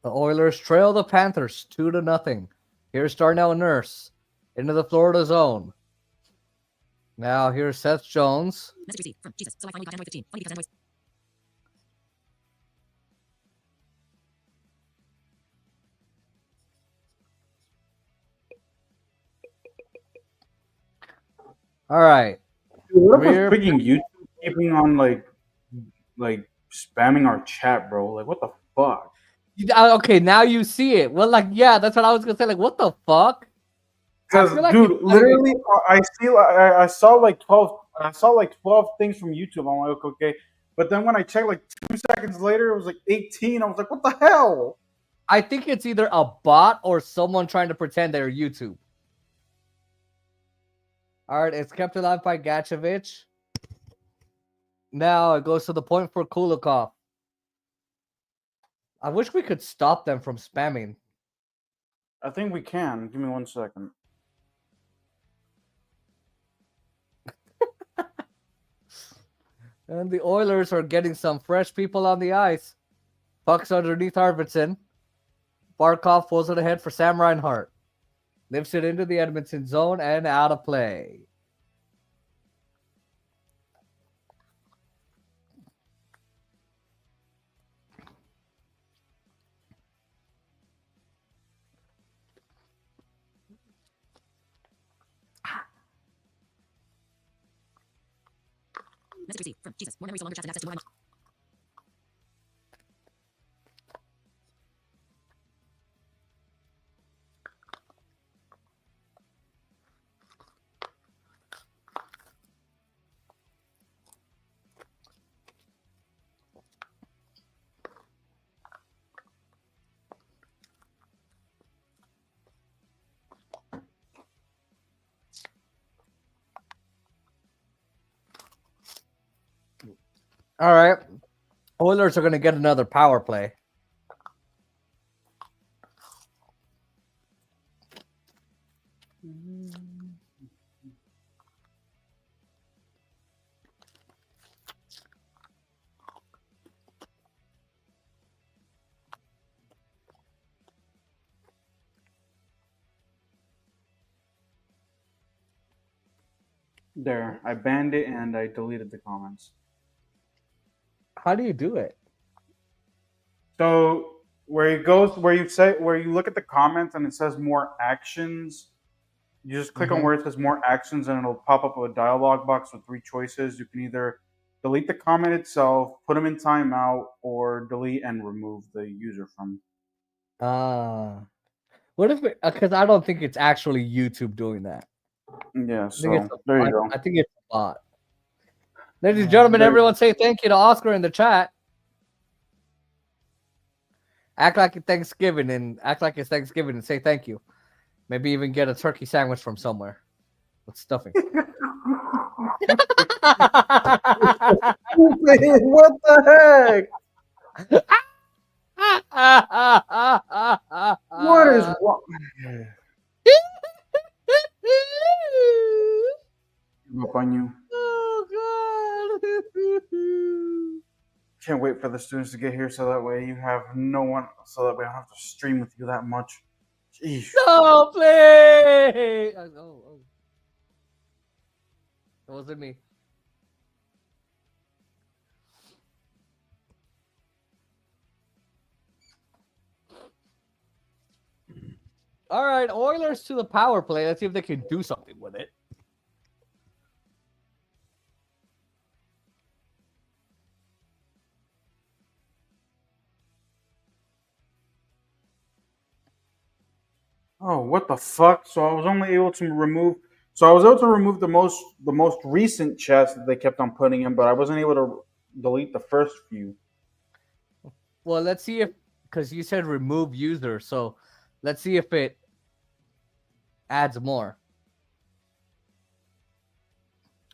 The Oilers trail the Panthers 2-0. Here's Darnell Nurse into the Florida zone. Now here's Seth Jones. message received from Jesus. So I finally got Android 15. Funny because Android's All right. Dude, what We're- about freaking YouTube keeping on like spamming our chat, bro? Like, what the fuck? Okay, now you see it. Well, like, yeah, that's what I was gonna say. Like, what the fuck? Because, feel like dude, it's- literally, I saw like 12. I saw like 12 things from YouTube. I'm like, okay, but then when I checked, like 2 seconds later, it was like 18. I was like, what the hell? I think it's either a bot or someone trying to pretend they're YouTube. All right, it's kept alive by Gatchevich. Now it goes to the point for Kulikov. I wish we could stop them from spamming. I think we can. Give me 1 second. And the Oilers are getting some fresh people on the ice. Puck's underneath Arvidsson. Barkov pulls it ahead for Sam Reinhart. Lifts it into the Edmonton zone and out of play. Message received from Jesus. More memories, longer chats, and access to more. All right. Oilers are going to get another power play. There, I banned it and I deleted the comments. How do you do it? So where you look at the comments and it says more actions, you just click on where it says more actions and it'll pop up a dialog box with 3 choices. You can either delete the comment itself, put them in timeout, or delete and remove the user from. What if? Because I don't think it's actually YouTube doing that. Yeah, so there you go. I think it's a bot. Ladies and gentlemen, everyone say thank you to Oscar in the chat. Act like it's Thanksgiving and say thank you. Maybe even get a turkey sandwich from somewhere with stuffing. What the heck? What is wrong? Give up on you. Oh God! Can't wait for the students to get here so that way you have no one, so that way I don't have to stream with you that much. Jeez. No, play. Oh. That wasn't me. All right, Oilers to the power play. Let's see if they can do something with it. Oh, what the fuck? So I was able to remove the most recent chests that they kept on putting in, but I wasn't able to delete the first few. Well, let's see if, because you said remove user, so let's see if it adds more.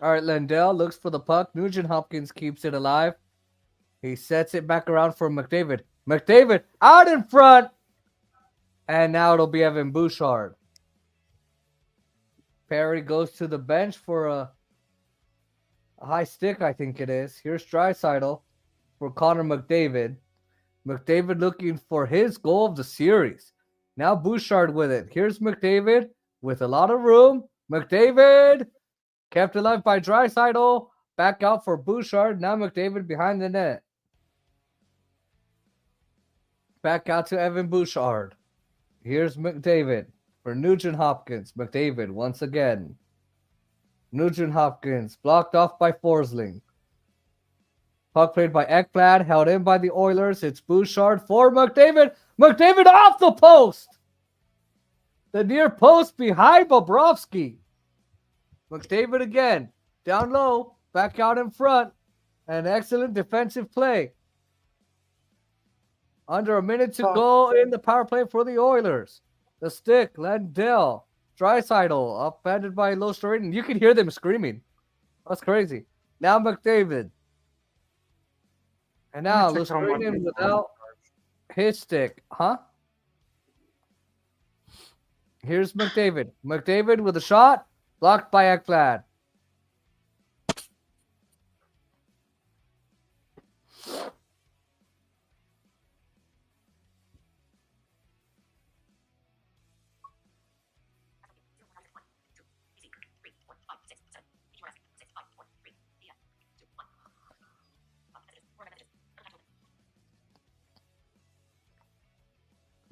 All right, Lindell looks for the puck. Nugent Hopkins keeps it alive. He sets it back around for McDavid. McDavid out in front. And now it'll be Evan Bouchard. Perry goes to the bench for a high stick, I think it is. Here's Draisaitl for Connor McDavid. McDavid looking for his goal of the series. Now Bouchard with it. Here's McDavid with a lot of room. McDavid kept alive by Draisaitl. Back out for Bouchard. Now McDavid behind the net. Back out to Evan Bouchard. Here's McDavid for Nugent Hopkins. McDavid once again. Nugent Hopkins blocked off by Forsling. Puck played by Ekblad, held in by the Oilers. It's Bouchard for McDavid. McDavid off the post. The near post behind Bobrovsky. McDavid again. Down low. Back out in front. An excellent defensive play. Under a minute to go in the power play for the Oilers. The stick, Lindell, Draisaitl, upended by Lostorin. You can hear them screaming. That's crazy. Now McDavid. And now Lostorin without his stick. Huh? Here's McDavid. McDavid with a shot. Blocked by Ekblad.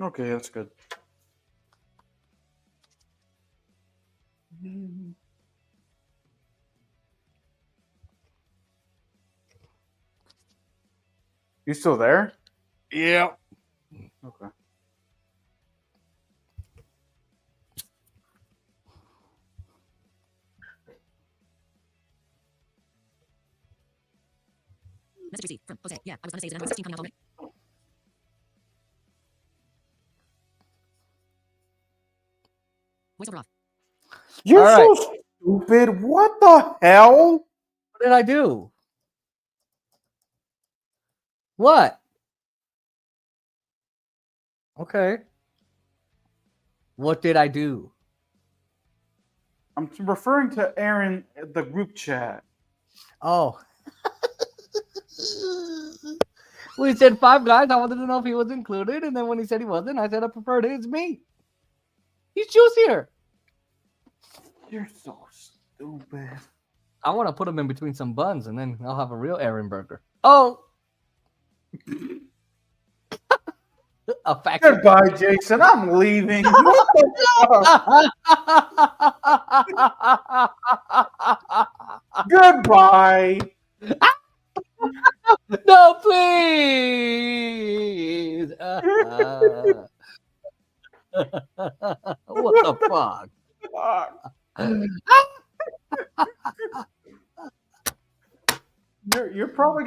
Okay, that's good. You still there? Yeah. Okay. Message received from Jose. Yeah, I was gonna say, is the number 16 coming out already? Voiceover off. You're All so stupid. What the hell? What did I do? What? Okay. What did I do? I'm referring to Aaron, the group chat. Oh. We said 5 guys. I wanted to know if he was included. And then when he said he wasn't, I said I preferred it's me. He's juicier. You're so stupid. I want to put him in between some buns and then I'll have a real Aaron burger. Oh. A fact. Goodbye, Jason. I'm leaving. What the fuck? Goodbye. No, please. What the fuck? You're probably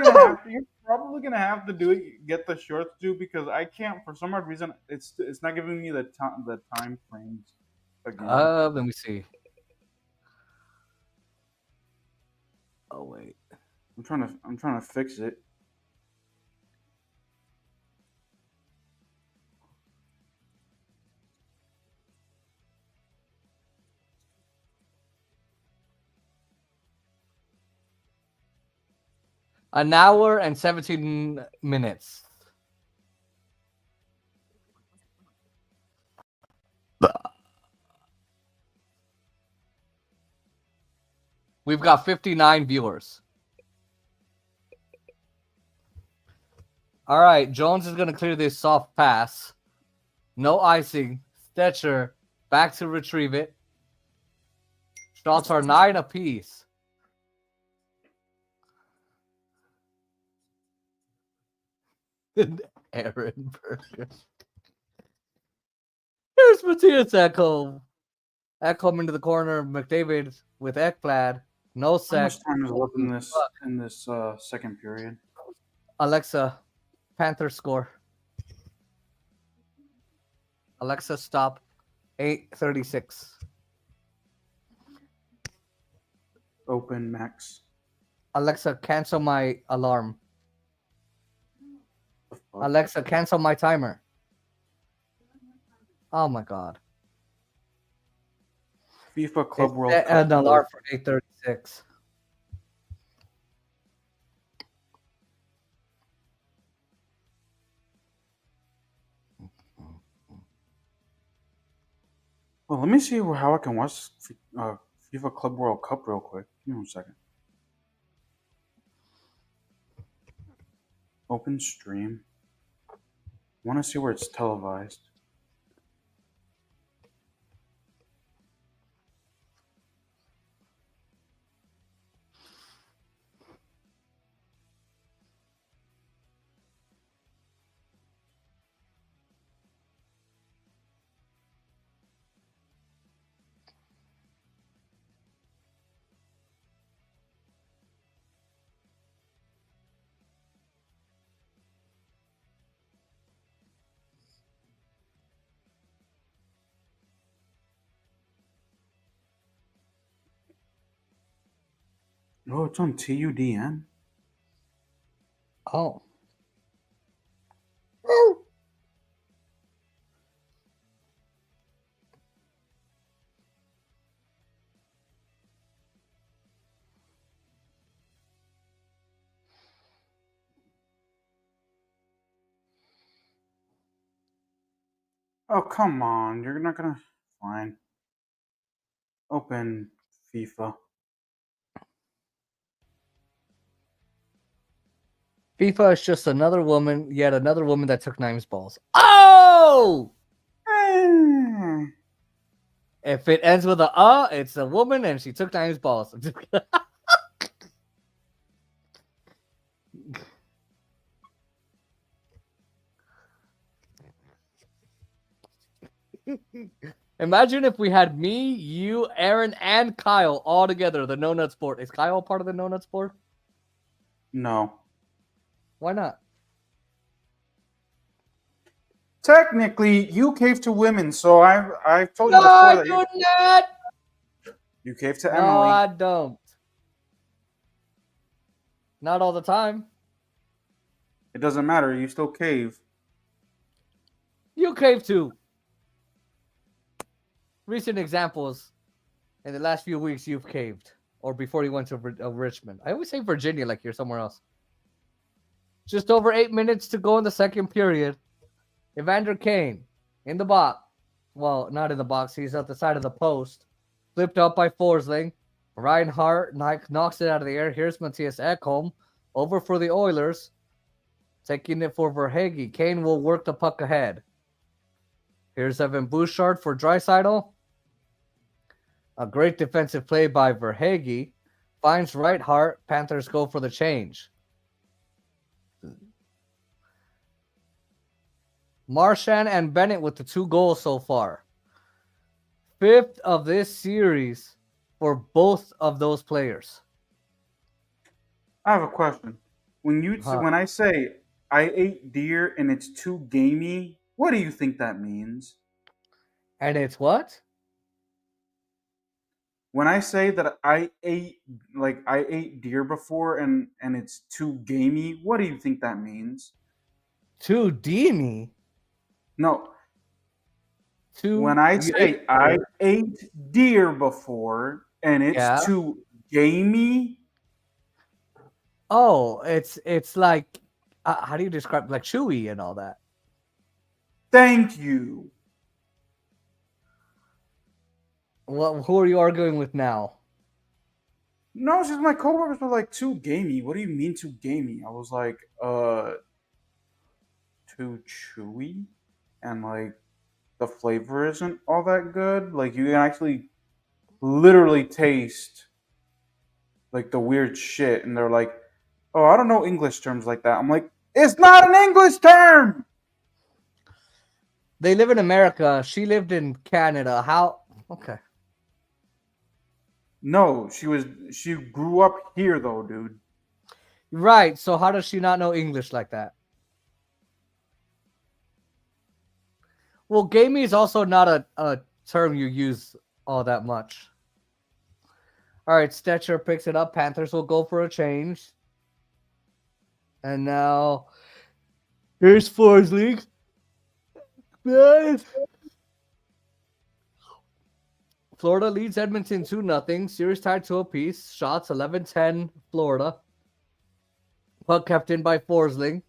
gonna have to do it. Get the shorts too, because I can't, for some odd reason, it's not giving me the time frames again. Let me see. Oh wait, I'm trying to fix it. an hour and 17 minutes. We've got 59 viewers. All right, Jones is going to clear this soft pass. No icing. Stetcher back to retrieve it. Shots are 9 apiece. Aaron Burger. Here's Matthias Ekholm. Ekholm into the corner. McDavid with Ekblad. No How sec. much time is left in this second period? Alexa, Panthers score. Alexa, stop. 8:36. Open Max. Alexa, cancel my alarm. The fuck? Alexa, cancel my timer. Oh my god. FIFA Club World It's Cup. an alarm for 8:36. Well, let me see how I can watch FIFA Club World Cup real quick. Give me 1 second. Open stream. Want to see where it's televised. Oh, it's on TUDN. Oh. Oh, come on. You're not going to... Fine. Open FIFA. FIFA is just another woman, yet another woman that took Nimes balls. Oh! No! Eh. If it ends with a it's a woman and she took Diane's balls. Imagine if we had me, you, Aaron, and Kyle all together, the No Nut Sport. Is Kyle part of the No Nut Sport? No. Why not? Technically, you cave to women, so I've told you No, before I that do not. you cave to No, Emily. I don't. Not all the time. It doesn't matter. You still cave. You cave too. Recent examples in the last few weeks, you've caved. Or before you went to Richmond. I always say Virginia like you're somewhere else. Just over 8 minutes to go in the second period. Evander Kane in the box. Well, not in the box. He's at the side of the post. Flipped up by Forsling. Reinhardt knocks it out of the air. Here's Matthias Ekholm. Over for the Oilers. Taking it for Verhaeghe. Kane will work the puck ahead. Here's Evan Bouchard for Draisaitl. A great defensive play by Verhaeghe. Finds Reinhardt. Panthers go for the change. Marchand and Bennett with the 2 goals so far. 5th of this series for both of those players. I have a question. When I say I ate deer and it's too gamey, what do you think that means? And it's what? When I say that I ate deer before and it's too gamey, what do you think that means? Too deemy? No. Too When I say I ate deer before and it's too gamey. Oh, it's like how do you describe like chewy and all that? Thank you. Well, who are you arguing with now? No, it's just my coworkers were like too gamey. What do you mean too gamey? I was like, too chewy, and like the flavor isn't all that good. Like you can actually literally taste like the weird shit, and they're like, "Oh, I don't know English terms like that." I'm like, "It's not an English term." They live in America. She lived in Canada. How? Okay. No, she grew up here though, dude. Right. So how does she not know English like that? Well, gamey is also not a term you use all that much. All right, Stetcher picks it up. Panthers will go for a change. And now here's Forsling. Florida leads Edmonton 2-0. Series tied 2 apiece. Shots 11-10 Florida. Puck kept in by Forsling.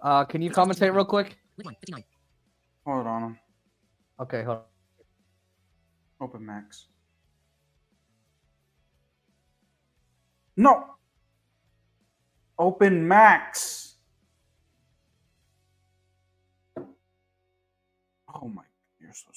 Can you commentate real quick? League 1, 59. Hold on. Okay, hold on. Open max. No. Open max. Oh my, you're so.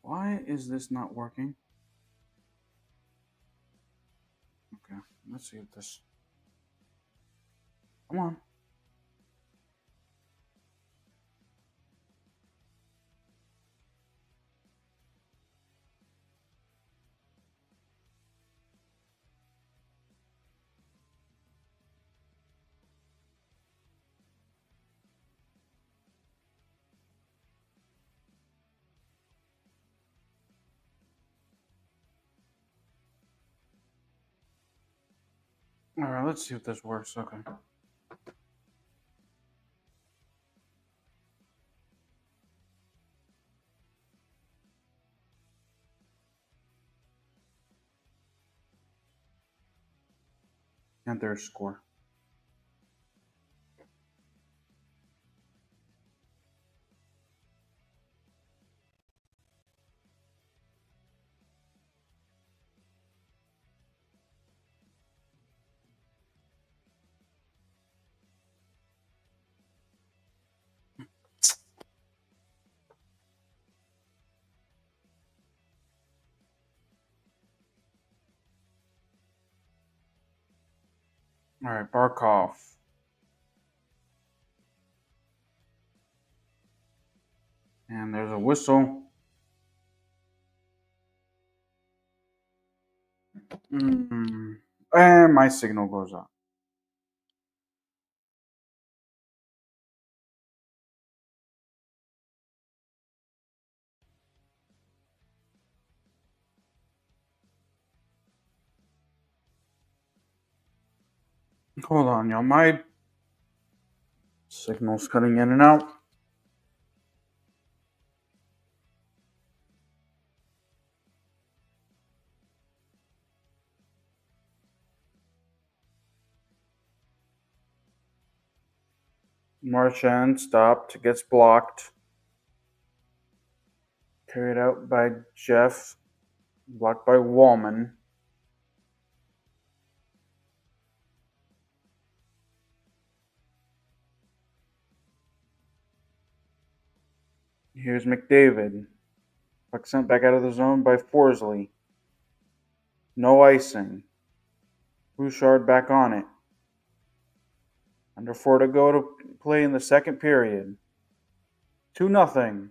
Why is this not working? Okay, let's see if this. Come on. All right, let's see if this works. Okay. Panthers score. All right, Barkov. And there's a whistle. And my signal goes up. Hold on, y'all. My signal's cutting in and out. Marchand stopped, gets blocked. Carried out by Jeff. Blocked by Wallman. Here's McDavid. Puck sent back out of the zone by Forsley. No icing. Bouchard back on it. Under 4 to go to play in the second period. 2-0.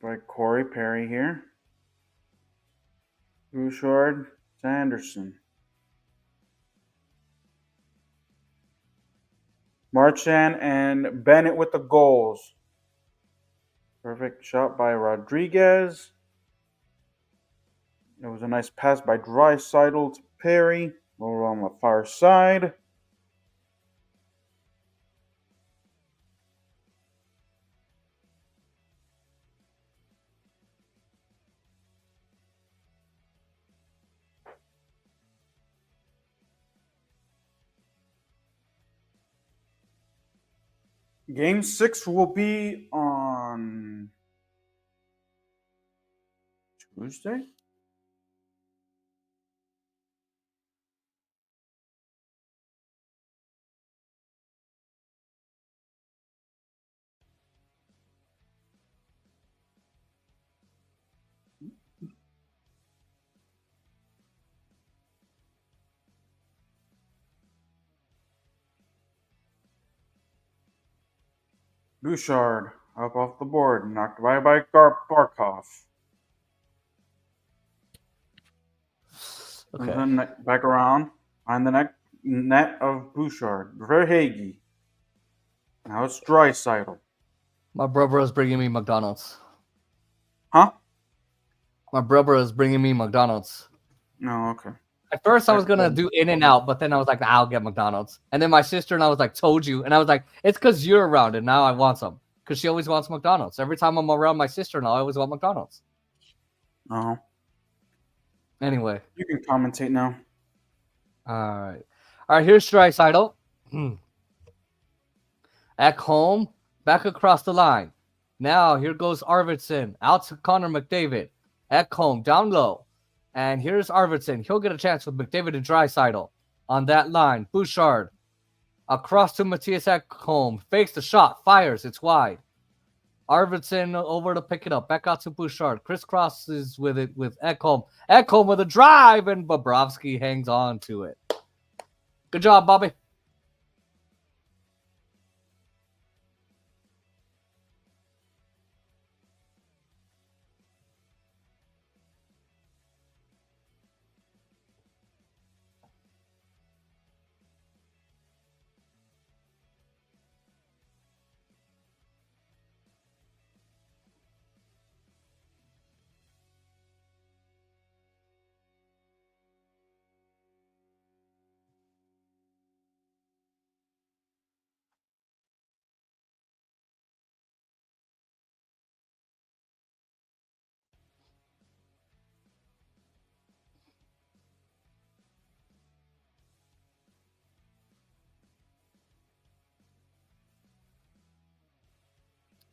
By Corey Perry here. Bouchard, Sanderson. Marchand and Bennett with the goals. Perfect shot by Rodriguez. It was a nice pass by Draisaitl to Perry. Over on the far side. Game 6 will be on Tuesday? Bouchard up off the board, knocked by Barkov. Okay. And then back around on the net of Bouchard. Verhage. Now it's Draisaitl. My brother is bringing me McDonald's. Huh? My brother is bringing me McDonald's. No, okay. At first, I was gonna do In-N-Out, but then I was like, I'll get McDonald's. And then my sister and I was like, told you, and I was like, it's because you're around, and now I want some because she always wants McDonald's. Every time I'm around my sister-in-law, I always want McDonald's. Oh. Anyway, You can commentate now. all right. Here's Draisaitl. At home, back across the line. Now here goes Arvidsson out to Connor McDavid. At home, down low. And here's Arvidsson. He'll get a chance with McDavid and Draisaitl on that line. Bouchard across to Matthias Ekholm. Fakes the shot. Fires. It's wide. Arvidsson over to pick it up. Back out to Bouchard. Crisscrosses with it with Ekholm. Ekholm with a drive, and Bobrovsky hangs on to it. Good job, Bobby.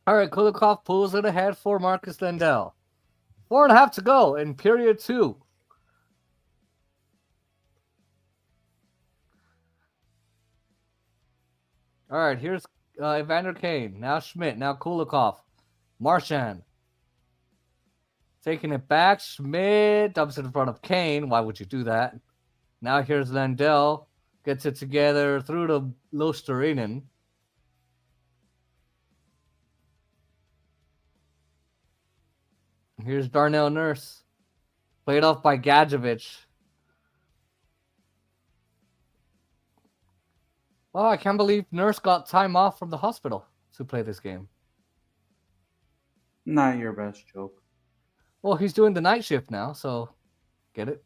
All right, Kulikov pulls it ahead for Marcus Lindell. 4.5 to go in period 2. All right, here's Evander Kane. Now Schmidt. Now Kulikov. Marchand. Taking it back. Schmidt dumps it in front of Kane. Why would you do that? Now here's Lindell. Gets it together through to Luostarinen. Here's Darnell Nurse. Played off by Gadjevich. Oh, I can't believe Nurse got time off from the hospital to play this game. Not your best joke. Well, he's doing the night shift now, so get it?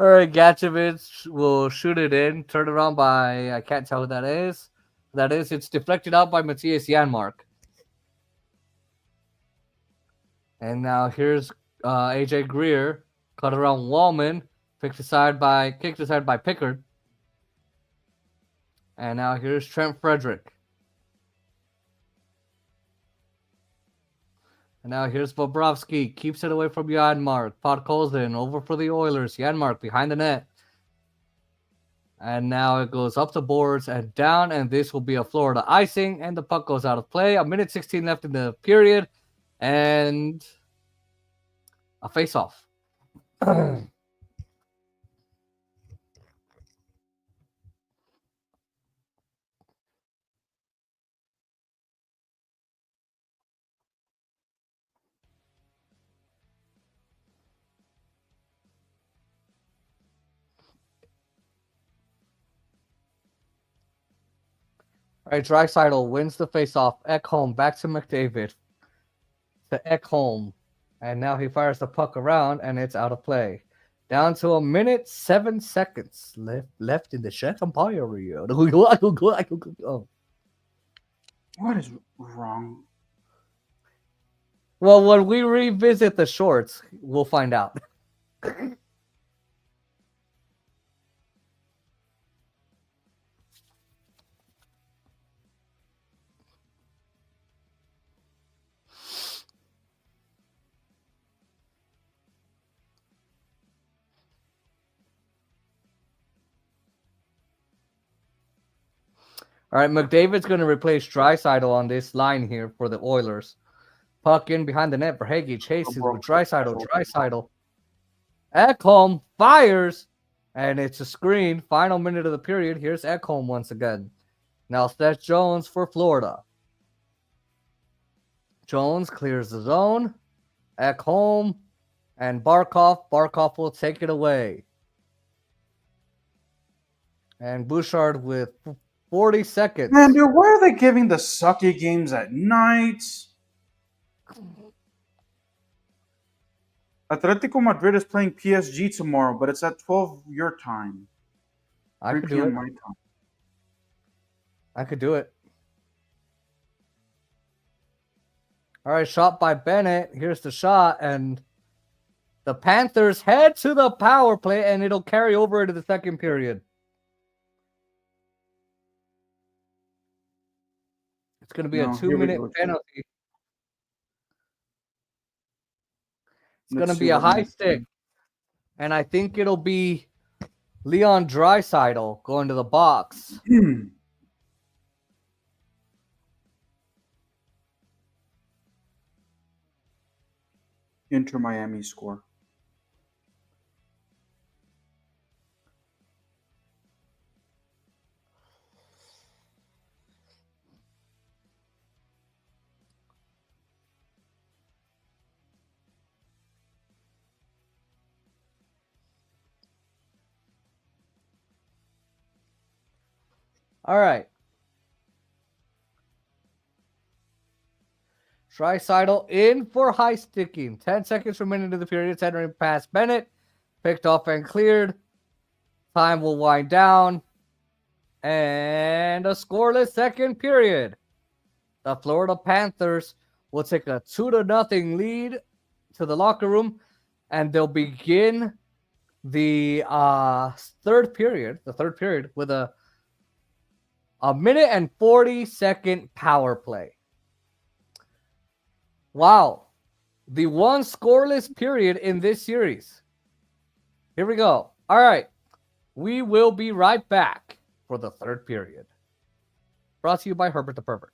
All right, Gadjevich will shoot it in. Turn around by, I can't tell who that is. It's deflected out by Matthias Janmark. And now here's AJ Greer. Cut around Wallman. Kicked aside by Pickard. And now here's Trent Frederick. And now here's Bobrovsky. Keeps it away from Janmark. Podkolzin over for the Oilers. Janmark behind the net. And now it goes up the boards and down. And this will be a Florida icing. And the puck goes out of play. 1:16 left in the period. And a face-off. All right, Draisaitl wins the faceoff. Ekholm back to McDavid. To Ekholm. And now he fires the puck around, and it's out of play. Down to 1:07 left in the second period. Oh. What is wrong? Well, when we revisit the shorts, we'll find out. All right, McDavid's going to replace Draisaitl on this line here for the Oilers. Puck in behind the net for Hagee. Chases with Draisaitl. Ekholm fires, and it's a screen. Final minute of the period. Here's Ekholm once again. Now Seth Jones for Florida. Jones clears the zone. Ekholm and Barkov. Barkov will take it away. And Bouchard with 40 seconds. Man, dude, why are they giving the sucky games at night? Atletico Madrid is playing PSG tomorrow, but it's at 12 your time. I 3 could do p.m. it. my time. I could do it. All right, shot by Bennett. Here's the shot, and the Panthers head to the power play, and it'll carry over into the second period. It's going to be a 2-minute penalty. It's going to be a high stick. And I think it'll be Leon Draisaitl going to the box. Inter Miami score. All right. Draisaitl in for high sticking. 10 seconds remaining to the period. Centering past Bennett. Picked off and cleared. Time will wind down. And a scoreless second period. The Florida Panthers will take a 2-0 lead to the locker room. And they'll begin the third period with a A minute and 40-second power play. Wow. The one scoreless period in this series. Here we go. All right. We will be right back for the third period. Brought to you by Herbert the Pervert.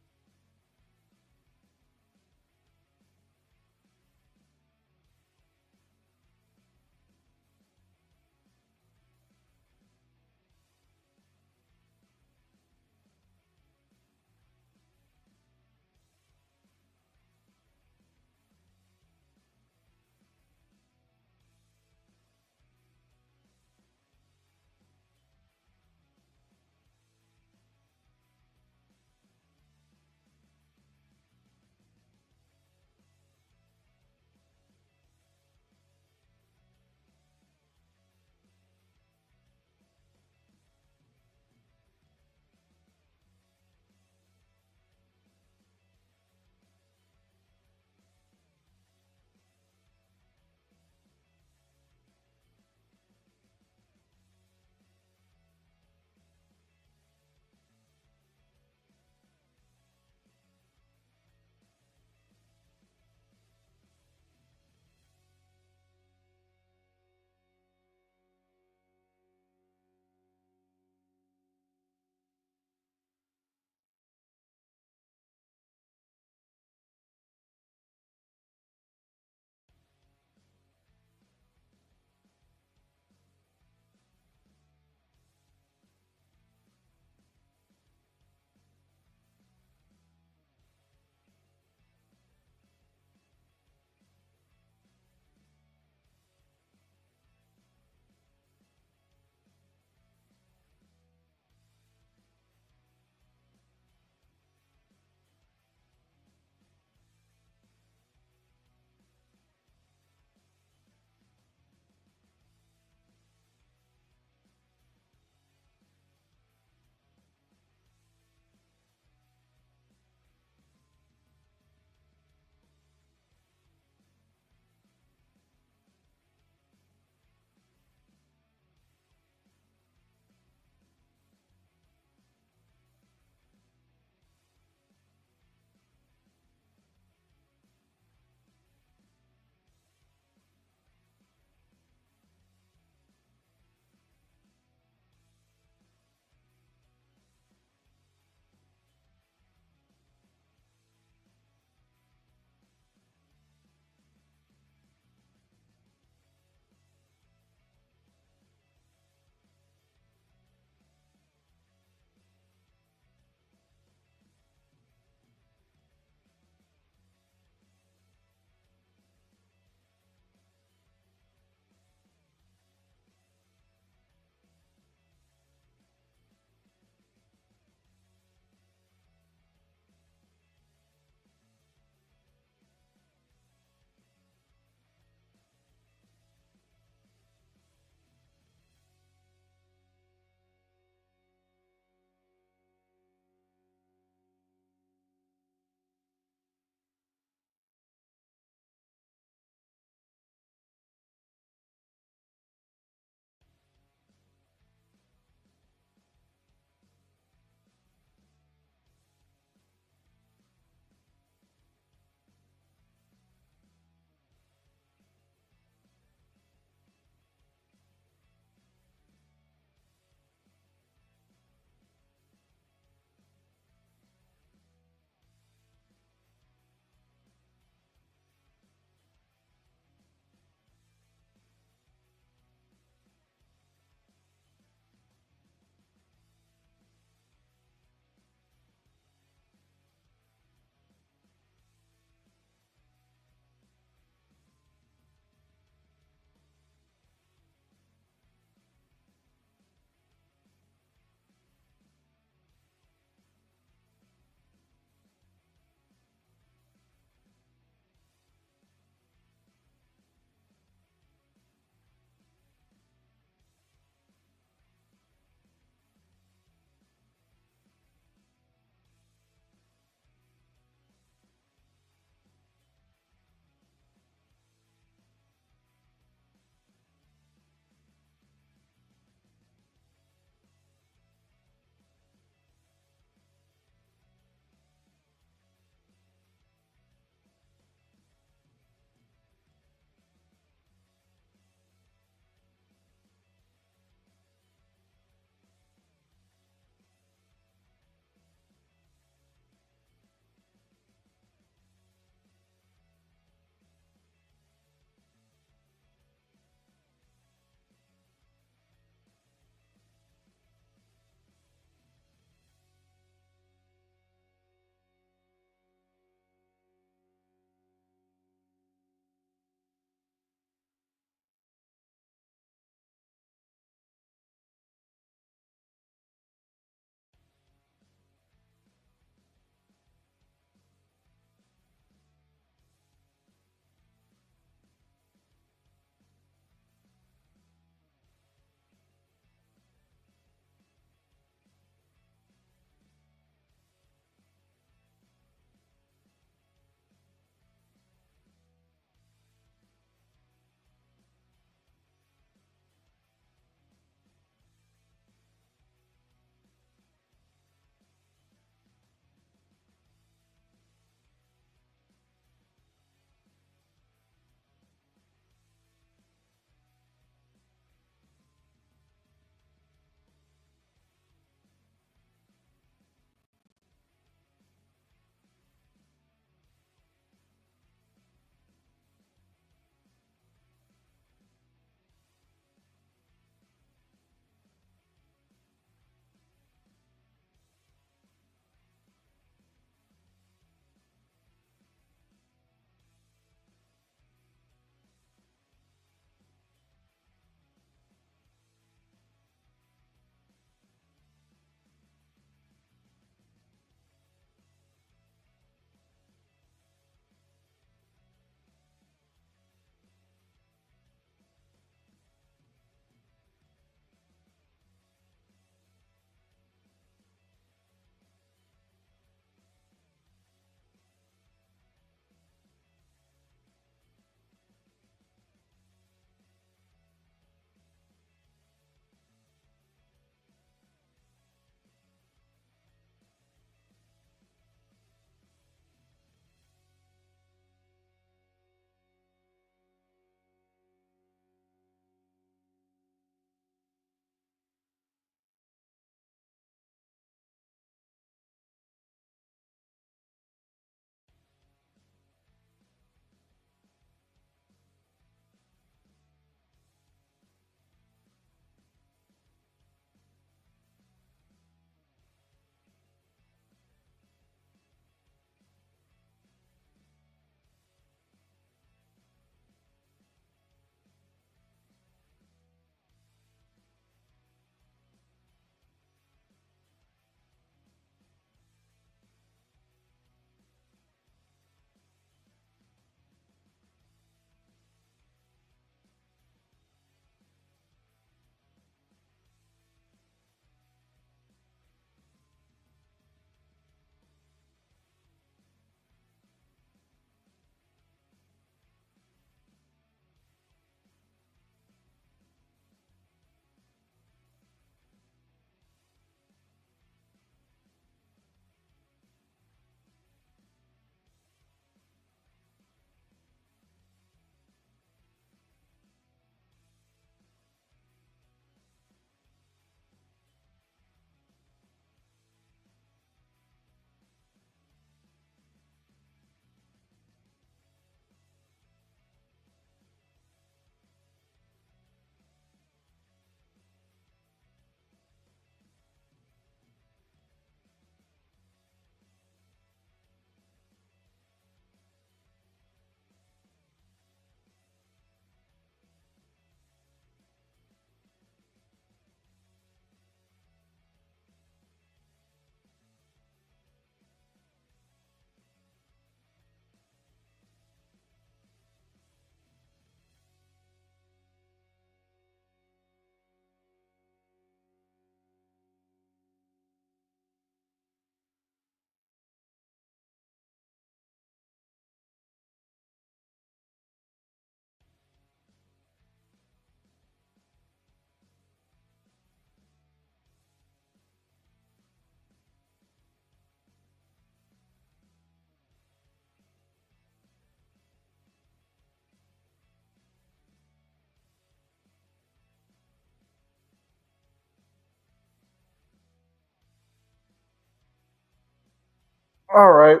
All right.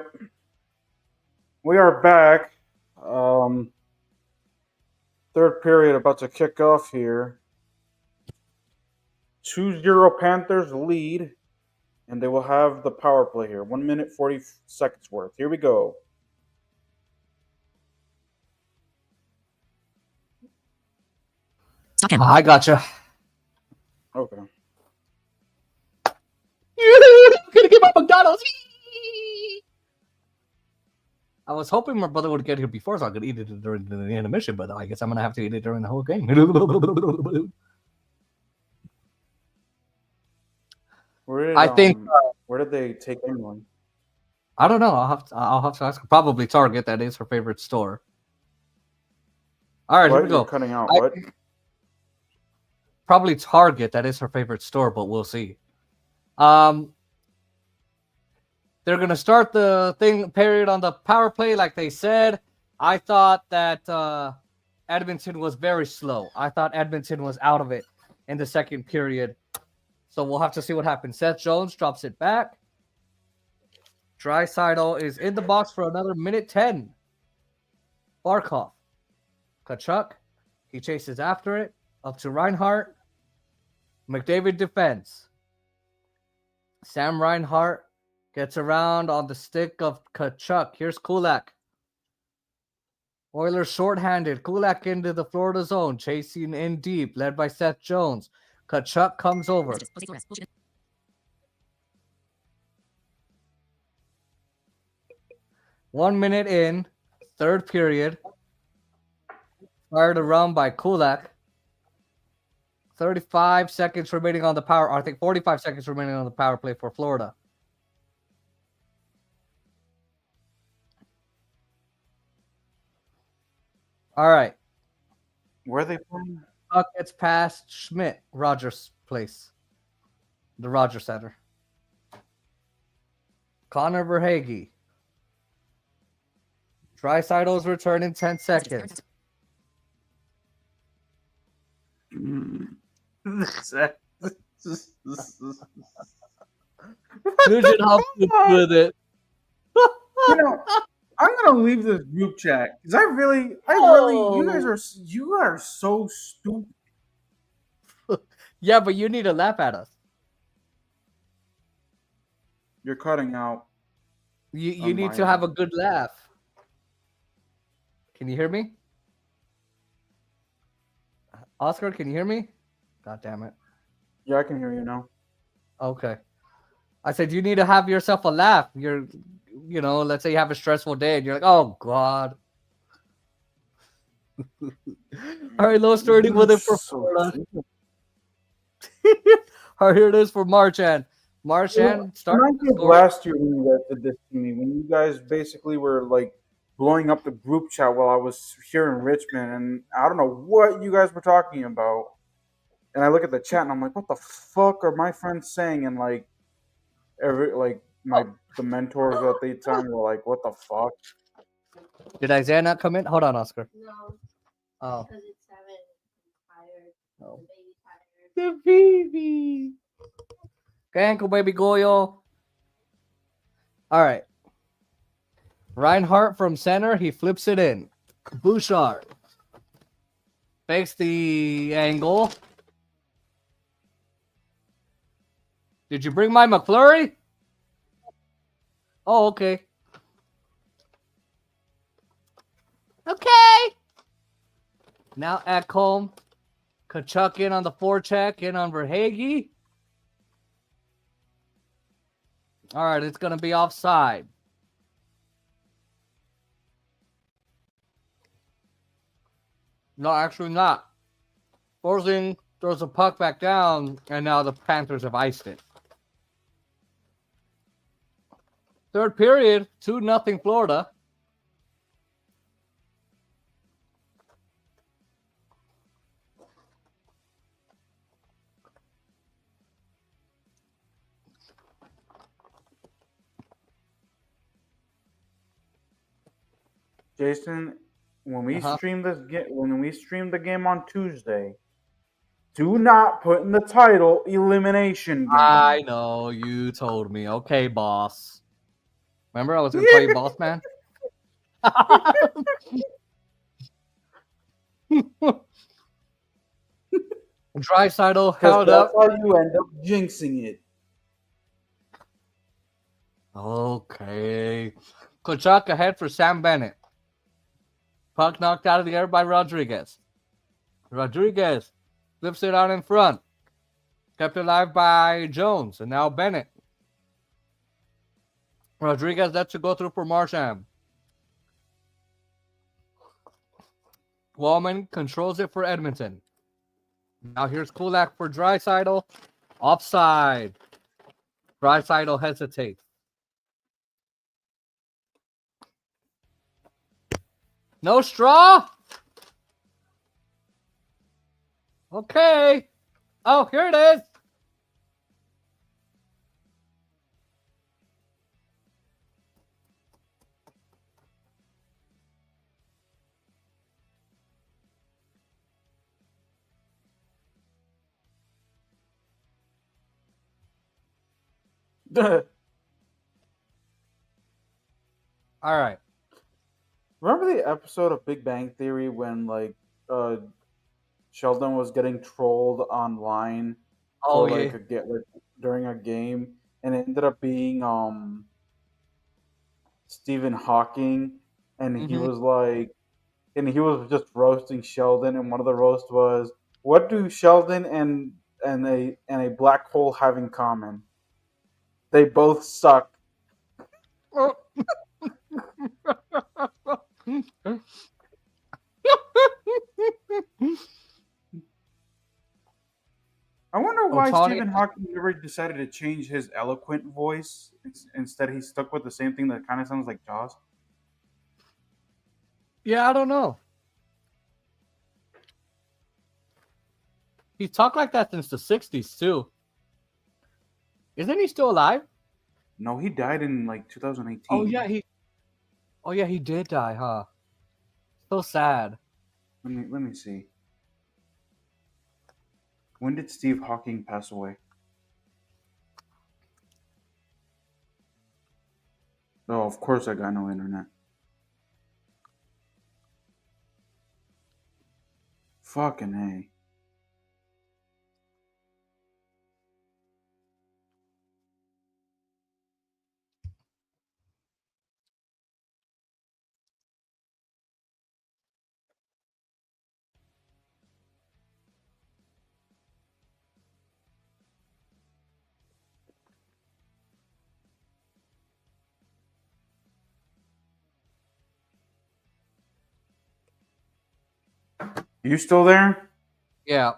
We are back. Third period about to kick off here. 2-0 Panthers lead, and they will have the power play here. 1 minute, 40 seconds worth. Here we go. Stop him. I gotcha. Okay. I'm gonna get my McDonald's. I was hoping my brother would get here before so I could eat it during the intermission, but I guess I'm gonna have to eat it during the whole game. I think where did they take anyone? I don't know. I'll have to ask. Probably Target. That is her favorite store. All right, What? here we go. You're cutting out. What? Probably Target. That is her favorite store, but we'll see. They're gonna start the period on the power play, like they said. I thought that Edmonton was very slow. I thought Edmonton was out of it in the second period. So we'll have to see what happens. Seth Jones drops it back. Draisaitl is in the box for another minute 10. Barkov. Tkachuk. He chases after it. Up to Reinhart. McDavid defends. Sam Reinhart gets around on the stick of Tkachuk. Here's Kulak. Oilers shorthanded. Kulak into the Florida zone. Chasing in deep. Led by Seth Jones. Tkachuk comes over. 1 minute in. Third period. Fired around by Kulak. 35 seconds remaining on the power. I think 45 seconds remaining on the power play for Florida. All right. Where are they playing? Puck gets past Schmidt, Rogers' place. The Rogers Center. Connor Verhaeghe. Draisaitl's return in 10 seconds. Nugent Hopkins with it. You know, I'm gonna leave this group chat because you are so stupid. Yeah, but you need to laugh at us. You're cutting out. You need to have a good laugh. Can you hear me? Oscar, can you hear me? God damn it. Yeah, I can hear you now. Okay. I said you need to have yourself a laugh. Let's say you have a stressful day and you're like, oh God. All right, low starting with it for Florida. All right, here it is for Marchand. Marchand started last year when you guys did this to me, when you guys basically were like blowing up the group chat while I was here in Richmond, and I don't know what you guys were talking about. And I look at the chat and I'm like, what the fuck are my friends saying? And like the mentors at the time were like, what the fuck? Did Isaiah not come in? Hold on, Oscar. No. Oh. Because it's tired. No. The baby tired. The baby. Ankle baby Goyo. All right. Reinhart from center. He flips it in. Bouchard fakes the angle. Did you bring my McFlurry? Oh, okay. Okay. Now at home. Tkachuk in on the forecheck, in on Verhaeghe. All right, it's going to be offside. No, actually not. Forsling throws the puck back down, and now the Panthers have iced it. Third period, 2-0 Florida. Jason, when we stream the game on Tuesday, do not put in the title elimination game. I know, you told me. Okay, boss. Remember, I was gonna call you boss man. Draisaitl Because held that's up. how you end up jinxing it. Okay. Kachuk ahead for Sam Bennett. Puck knocked out of the air by Rodriguez. Rodriguez flips it out in front. Kept alive by Jones. And now Bennett. Rodriguez lets it go through for Marchand. Wallman controls it for Edmonton. Now here's Kulak for Draisaitl. Offside. Draisaitl hesitates. No straw? Okay. Oh, here it is. All right. Remember the episode of Big Bang Theory when Sheldon was getting trolled online Oh, for yeah. during a game, and it ended up being Stephen Hawking, and he Mhm. was just roasting Sheldon, and one of the roasts was, "What do Sheldon and a black hole have in common? They both suck." I wonder why Otani. Stephen Hawking never decided to change his eloquent voice. Instead, he stuck with the same thing that kind of sounds like Jaws. Yeah, I don't know. He talked like that since the 60s, too. Isn't he still alive? No, he died in 2018. Oh, yeah, he did die, huh? So sad. Let me see. When did Steve Hawking pass away? Oh, of course I got no internet. Fucking A. You still there? Yeah.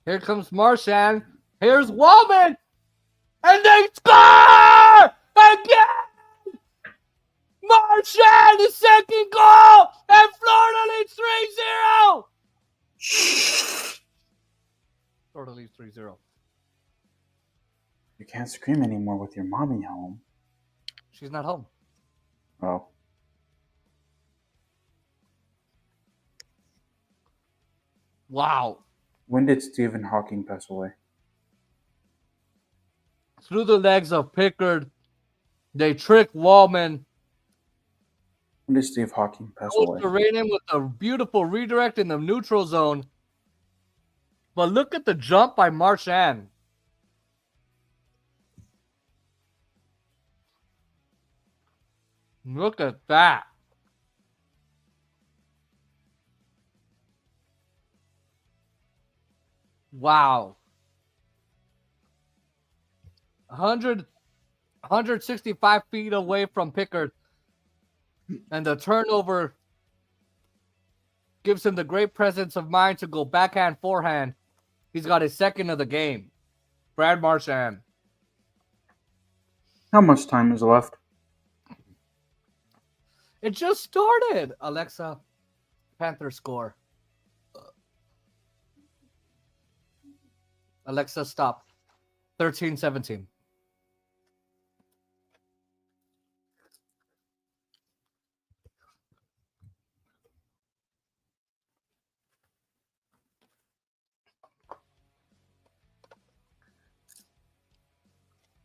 Here comes Marchand. Here's Wallman. And they score! Again! Marchand, the second goal! And Florida leads 3-0! Florida leads 3-0. You can't scream anymore with your mommy home. She's not home. Oh. Wow. When did Stephen Hawking pass away? Through the legs of Pickard, they trick Wallman. When did Steve Hawking pass Goes away? to Raiden with a beautiful redirect in the neutral zone. But look at the jump by Marchand. Look at that. Wow. 165 feet away from Pickard. And the turnover gives him the great presence of mind to go backhand, forehand. He's got his second of the game. Brad Marchand. How much time is left? It just started. Alexa, Panthers score. Alexa, stop. 13-17.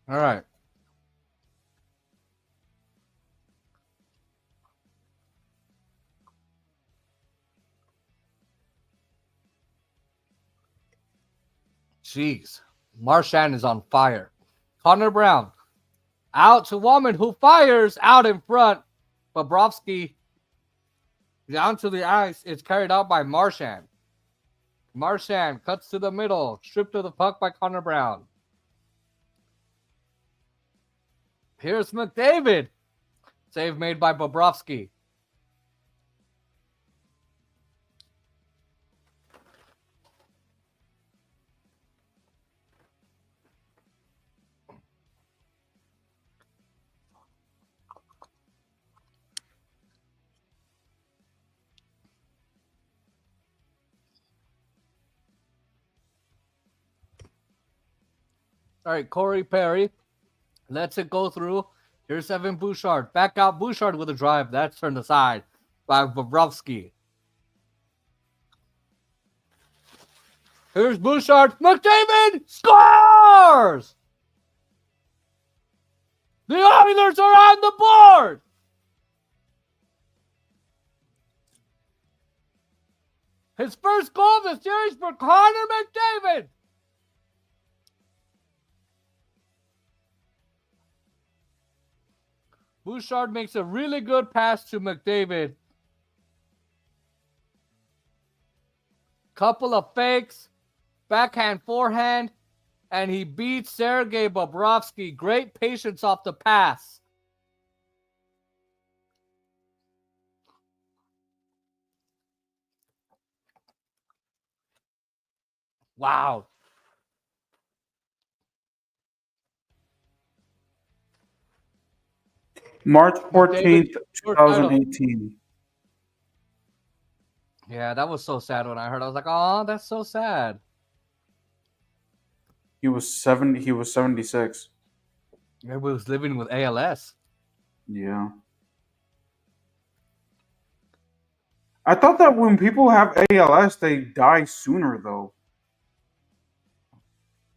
All right. Jeez. Marchand is on fire. Connor Brown. Out to Woman, who fires out in front. Bobrovsky down to the ice. It's carried out by Marchand. Marchand cuts to the middle. Stripped of the puck by Connor Brown. Here's McDavid. Save made by Bobrovsky. All right, Corey Perry lets it go through. Here's Evan Bouchard. Back out Bouchard with a drive. That's turned aside by Bobrovsky. Here's Bouchard. McDavid scores! The Oilers are on the board! His first goal of the series for Connor McDavid. Bouchard makes a really good pass to McDavid. Couple of fakes, backhand, forehand, and he beats Sergei Bobrovsky. Great patience off the pass. Wow. March 14th, David, 2018. Yeah, that was so sad when I heard. I was like, oh, that's so sad. He was 76. Maybe he was living with ALS. Yeah. I thought that when people have ALS, they die sooner, though.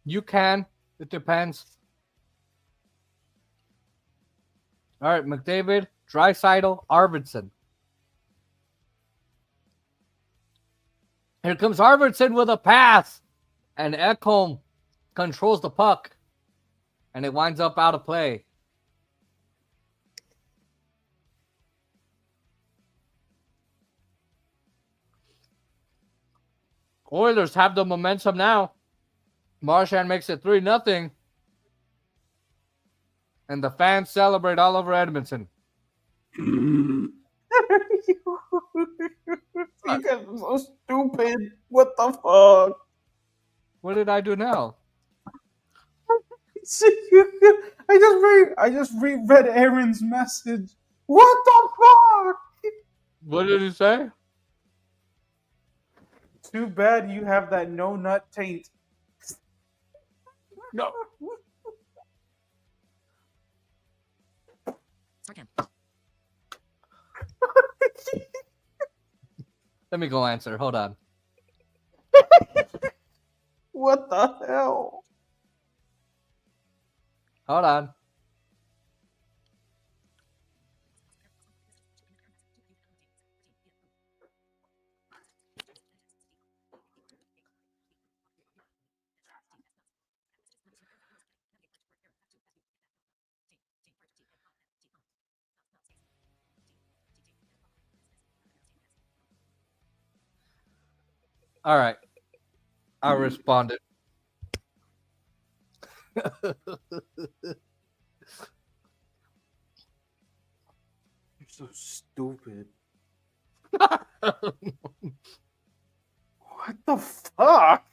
You can. It depends. All right, McDavid, Draisaitl, Arvidsson. Here comes Arvidsson with a pass. And Ekholm controls the puck. And it winds up out of play. Oilers have the momentum now. Marchand makes it 3-0. And the fans celebrate all over Edmonton. You guys are so stupid. What the fuck? What did I do now? I just reread Aaron's message. What the fuck? What did he say? Too bad you have that no nut taint. No. Start cam. Let me go answer. Hold on. What the hell? Hold on. All right. I responded. You're so stupid. What the fuck?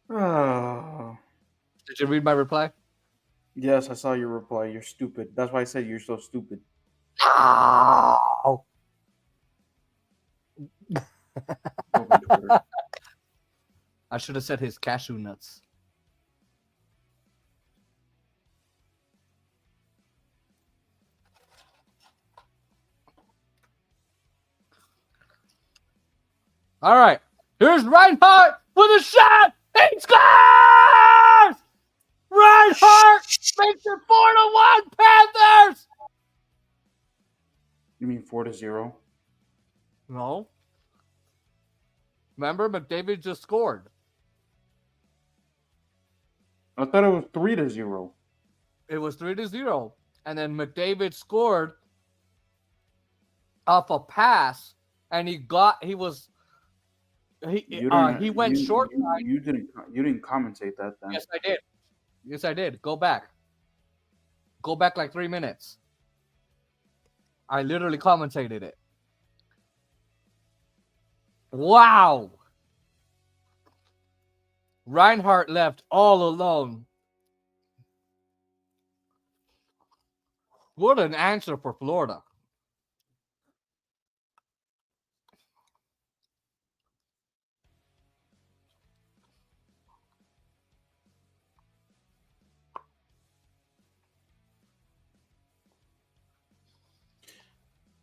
Oh. Did you read my reply? Yes, I saw your reply. You're stupid. That's why I said you're so stupid. Ow. Open Twitter. I should have said his cashew nuts. All right. Here's Reinhardt with a shot. He scores! Reinhardt makes it 4-1 Panthers. You mean 4-0? No. Remember, McDavid just scored. I thought it was 3-0. It was 3-0, and then McDavid scored off a pass, and he went short. You didn't commentate that then. Yes, I did. Yes, I did. Go back. Go back like 3 minutes. I literally commentated it. Wow. Reinhardt left all alone. What an answer for Florida.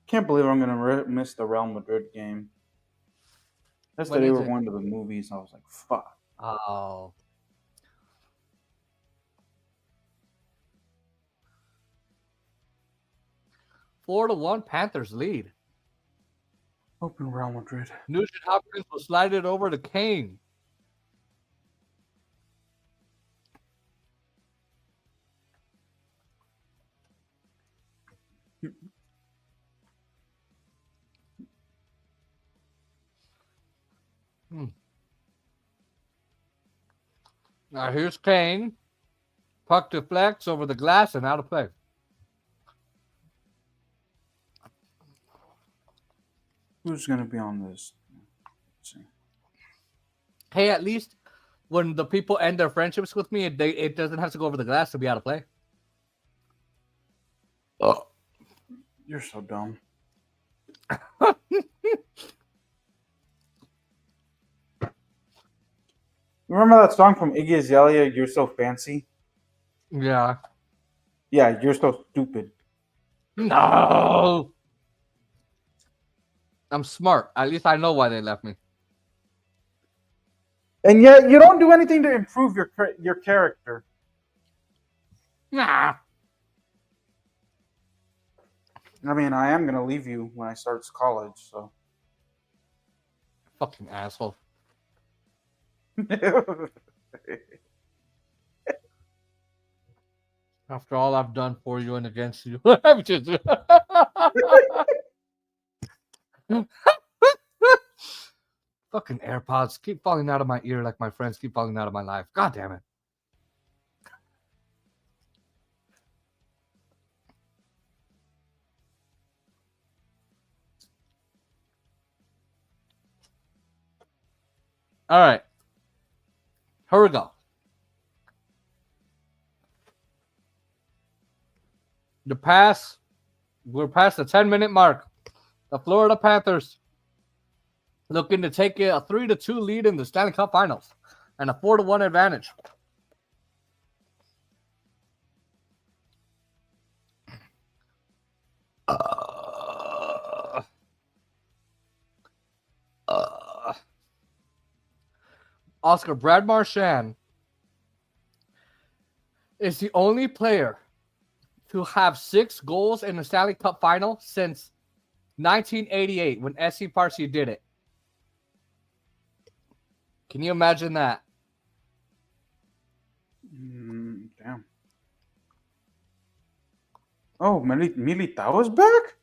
Can't believe I'm gonna miss the Real Madrid game. Yesterday we were going to the movies. I was like, fuck. Oh. Four to 1 Panthers lead. Open Real Madrid. Nugent Hopkins will slide it over to Kane. Now here's Kane. Puck deflects over the glass and out of play. Who's gonna be on this? Let's see. Hey, at least when the people end their friendships with me, it doesn't have to go over the glass to be out of play. Oh, you're so dumb. Remember that song from Iggy Azalea, "You're So Fancy"? Yeah. Yeah, you're so stupid. No. I'm smart. At least I know why they left me. And yet you don't do anything to improve your character. Nah. I mean, I am gonna leave you when I start college, so. Fucking asshole. After all I've done for you and against you. I'm just... Fucking AirPods keep falling out of my ear like my friends keep falling out of my life. God damn it. All right. Here we go. We're past the 10-minute mark. The Florida Panthers looking to take a 3-2 lead in the Stanley Cup Finals and a 4-1 advantage. Oscar, Brad Marchand is the only player to have 6 goals in the Stanley Cup Final since 1988 when S.C. Parsi did it. Can you imagine that? Damn. Oh, Militao is back?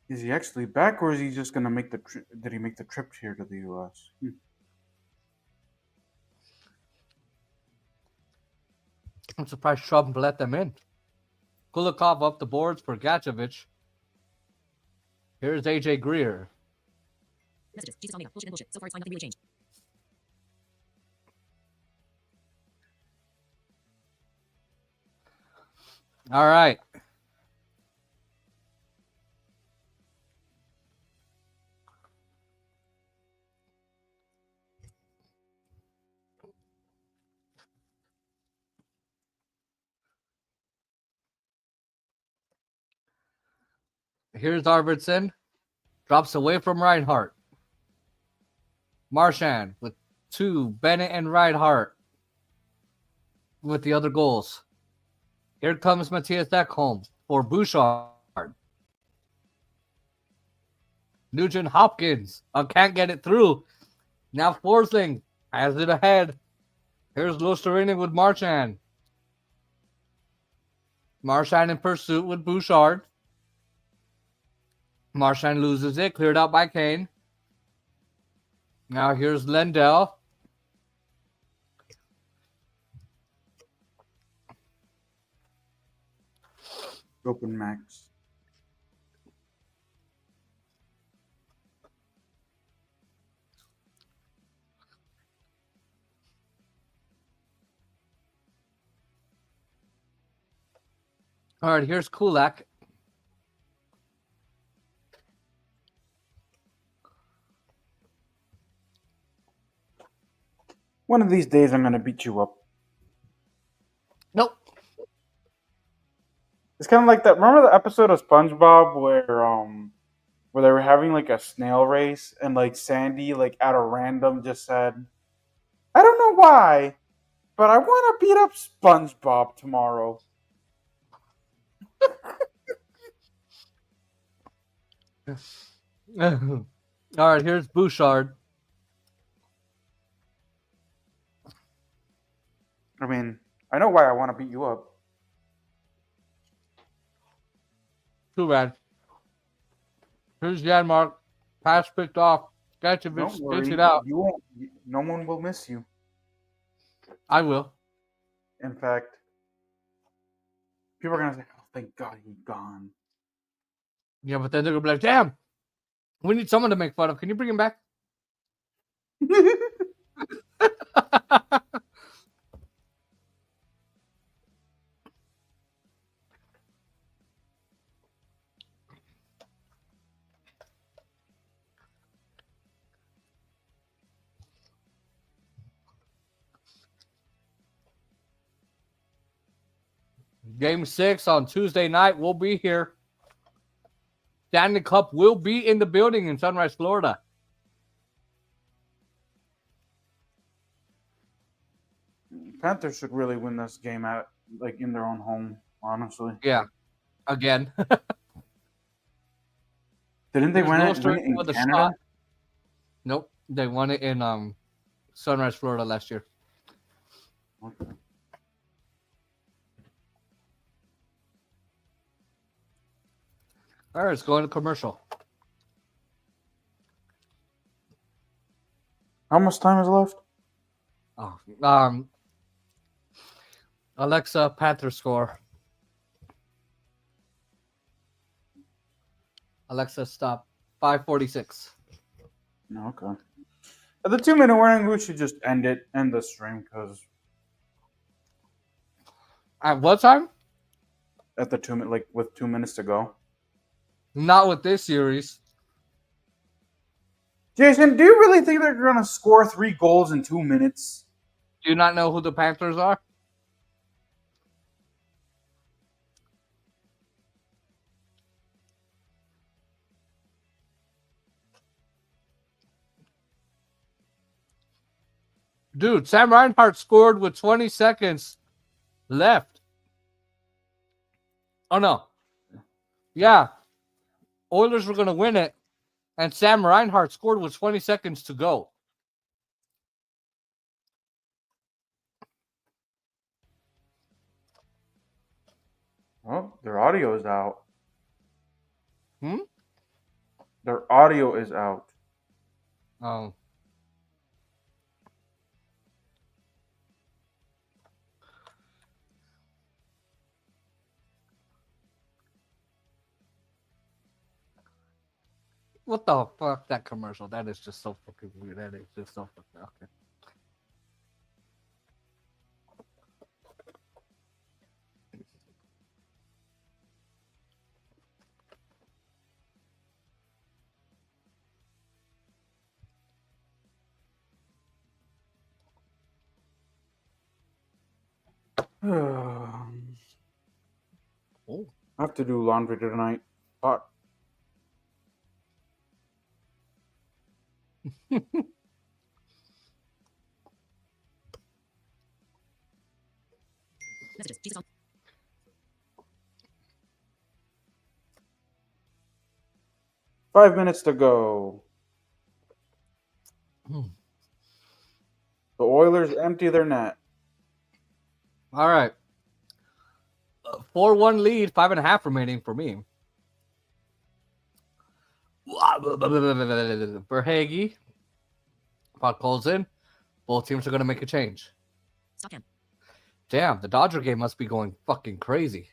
Is he actually back, or is he just gonna make the trip? Did he make the trip here to the U.S.? I'm surprised Trump let them in. Kulikov up the boards for Gatchevich. Here's AJ Greer. Messages. Jesus Omega. Bullshit and bullshit. So far, it's fine. Nothing really changed. All right. here's Arvidsson. Drops away from Reinhardt. Marchand with 2. Bennett and Reinhardt with the other goals. Here comes Matthias Ekholm for Bouchard. Nugent Hopkins. Can't get it through. Now Forsling has it ahead. Here's Lustarini with Marchand. Marchand in pursuit with Bouchard. Marchand loses it. Cleared out by Kane. Now here's Lendell. Open Max. All right, here's Kulak. One of these days, I'm gonna beat you up. Nope. It's kind of like that. Remember the episode of SpongeBob where they were having like a snail race and like Sandy like at a random just said, "I don't know why, but I want to beat up SpongeBob tomorrow." All right, here's Bouchard. I mean, I know why I want to beat you up. Too bad. Here's Janmark. Pass picked off. Gatchevich Don't gets worry, it out. you won't. No one will miss you. I will. In fact, people are gonna say, "Oh, thank God he's gone." Yeah, but then they're going to be like, damn, we need someone to make fun of. Can you bring him back? Game 6 on Tuesday night. We'll be here. Stanley Cup will be in the building in Sunrise, Florida. Panthers should really win this game at like in their own home. Honestly, Yeah, again. didn't they There's win no it strength in with a Canada? shot. Nope, they won it in Sunrise, Florida last year. Okay. All right, let's go into commercial. How much time is left? Oh, Alexa, Panthers score. Alexa, stop. 5:46. No, okay. At the 2-minute warning, we should just end the stream because At what time? at the 2 minute, like with 2 minutes to go. Not with this series. Jason, do you really think they're gonna score 3 goals in 2 minutes? Do you not know who the Panthers are? Dude, Sam Reinhart scored with 20 seconds left. Oh, no. Yeah. Oilers were going to win it, and Sam Reinhart scored with 20 seconds to go. Oh, their audio is out. Hmm? Their audio is out. Oh. What the fuck? That commercial. That is just so fucking weird. That is just so fucking okay. I Oh. have to do laundry tonight. Fuck. Messages. Jesus on. 5 minutes to go. Hmm. The Oilers empty their net. All right. 4-1 lead, 5.5 remaining for me. Verhage. Puck pulls in. Both teams are going to make a change. Stop him. Damn, the Dodger game must be going fucking crazy.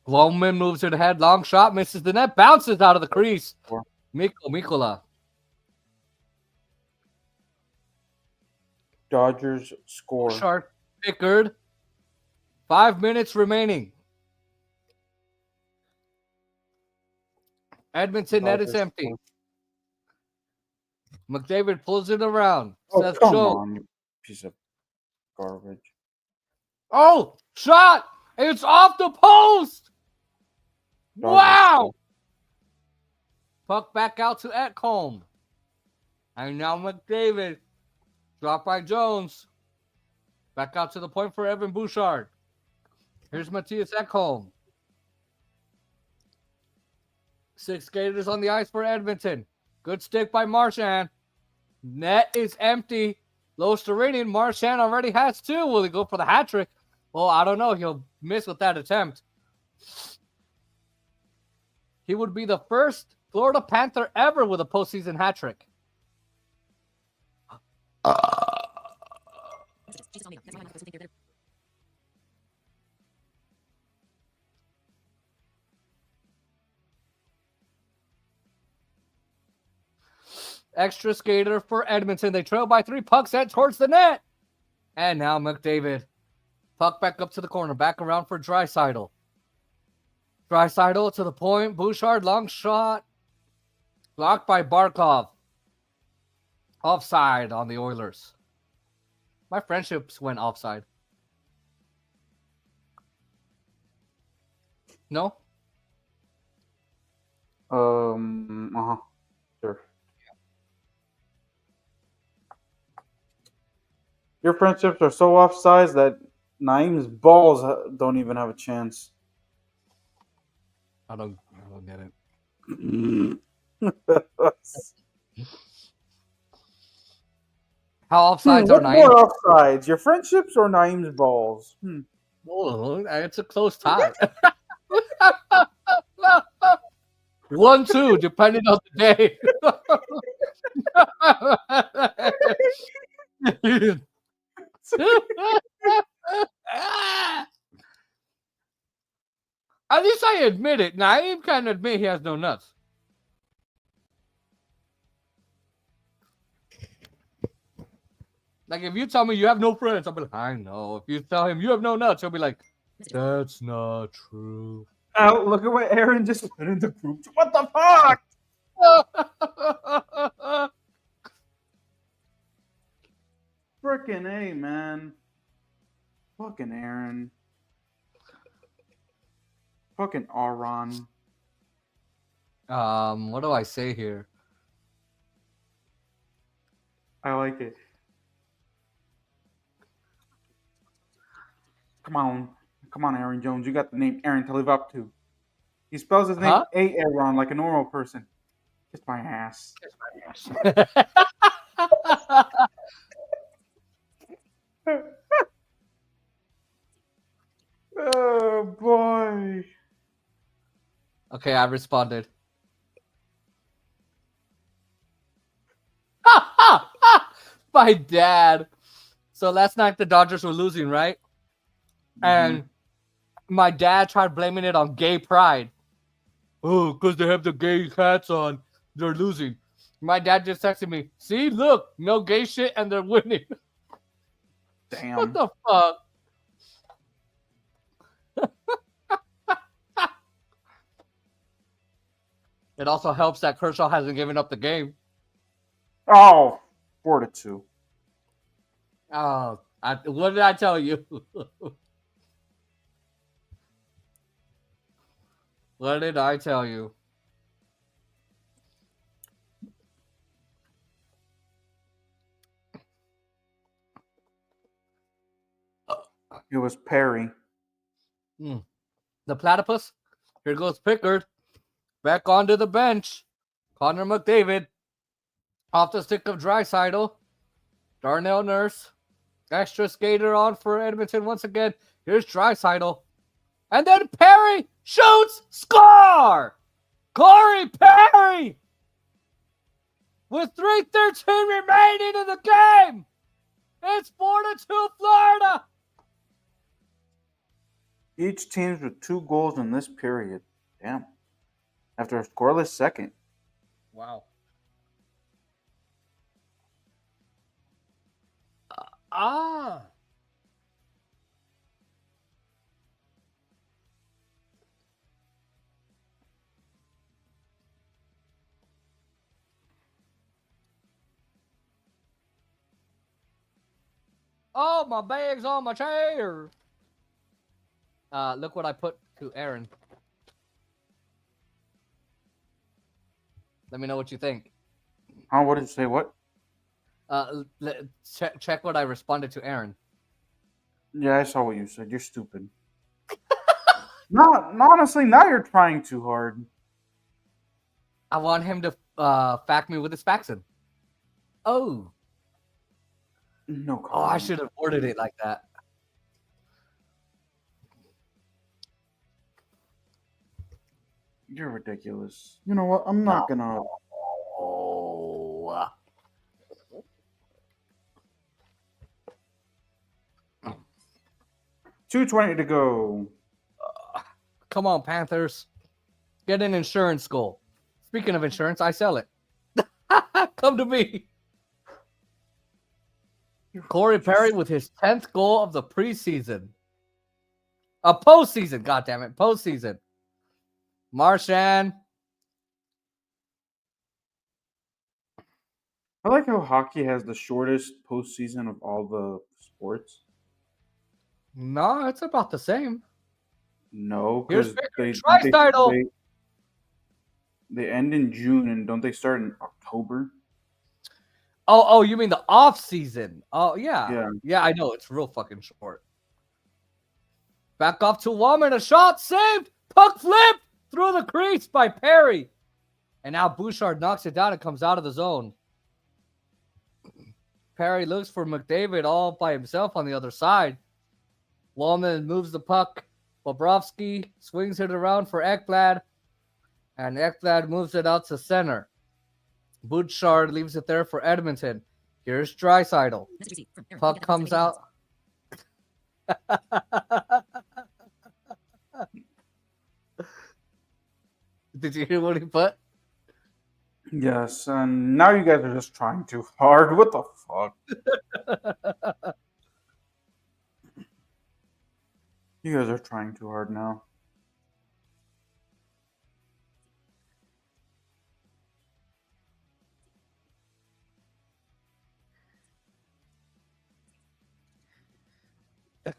Loman moves it ahead. Long shot, misses the net, bounces out of the crease. Mikola. Dodgers score. Shark Pickard. 5 minutes remaining. Edmonton net is Dodgers empty. score. McDavid pulls it around. Oh, Seth come Jones. on, you piece of garbage. Oh, shot! It's off the post! Dodgers Wow! score. Puck back out to Ekholm. And now McDavid. Dropped by Jones. Back out to the point for Evan Bouchard. Here's Matthias Ekholm. 6 skaters on the ice for Edmonton. Good stick by Marchand. Net is empty. Low Serenian. Marchand already has 2. Will he go for the hat trick? Well, I don't know. He'll miss with that attempt. He would be the first Florida Panther ever with a postseason hat trick. Messages. Jesus on me. That's why I'm not supposed to think they're better. Extra skater for Edmonton. They trail by 3. Puck sent towards the net. And now McDavid. Puck back up to the corner. Back around for Draisaitl. Draisaitl to the point. Bouchard, long shot. Blocked by Barkov. Offside on the Oilers. My friendships went offside. No? Sure. Your friendships are so offsides that Naeem's balls don't even have a chance. I don't get it. How offsides are What Naeem? more offsides? Your friendships or Naeem's balls? Oh, it's a close tie. 1-2, depending on the day. At least I admit it. Naeem can't admit he has no nuts. Like, if you tell me you have no friends, I'll be like, I know. If you tell him you have no nuts, he'll be like, that's not true. Oh, look at what Aaron just put in the group. What the fuck? Frickin' A, man. Fucking Aaron. Fucking Aaron. What do I say here? I like it. Come on. Come on, Aaron Jones. You got the name Aaron to live up to. He spells his name Huh? Aaron like a normal person. Kiss my ass. Oh, boy. Okay, I responded. My dad. So last night the Dodgers were losing, right? And my dad tried blaming it on gay pride. Oh, because they have the gay hats on. They're losing. My dad just texted me, see, look, no gay shit and they're winning. Damn. What the fuck? It also helps that Kershaw hasn't given up the game. Oh, 4-2. Oh, what did I tell you? What did I tell you? It was Perry. The platypus. Here goes Pickard. Back onto the bench. Connor McDavid. Off the stick of Draisaitl. Darnell Nurse. Extra skater on for Edmonton once again. Here's Draisaitl. And then Perry shoots. Score! Corey Perry! With 3:13 remaining in the game. It's 4-2 Florida. Each team's with 2 goals in this period. Damn. After a scoreless second. Wow. Oh, my bag's on my chair. Look what I put to Aaron. Let me know what you think. Huh? What did you say? What? Check what I responded to Aaron. Yeah, I saw what you said. You're stupid. No, honestly, now you're trying too hard. I want him to fact me with his faxing. Oh. No comment. Oh, I should have worded it like that. You're ridiculous. You know what? I'm not gonna. Oh. 2:20 to go. Come on, Panthers. Get an insurance goal. Speaking of insurance, I sell it. Come to me. Corey Perry with his 10th goal of the preseason. Postseason, goddammit. Postseason. Marchand. I like how hockey has the shortest postseason of all the sports. No, it's about the same. No, Here's because Draisaitl. they end in June, and don't they start in October? Oh, you mean the off season? Oh, Yeah. Yeah, I know. It's real fucking short. Back off to Woman. A shot saved. Puck flip through the crease by Perry. And now Bouchard knocks it down and comes out of the zone. Perry looks for McDavid all by himself on the other side. Wallman moves the puck. Bobrovsky swings it around for Ekblad. And Ekblad moves it out to center. Bouchard leaves it there for Edmonton. Here's Draisaitl. Message received from Aaron. Puck comes out. Did you hear what he put? Yes, and now you guys are just trying too hard. What the fuck? You guys are trying too hard now.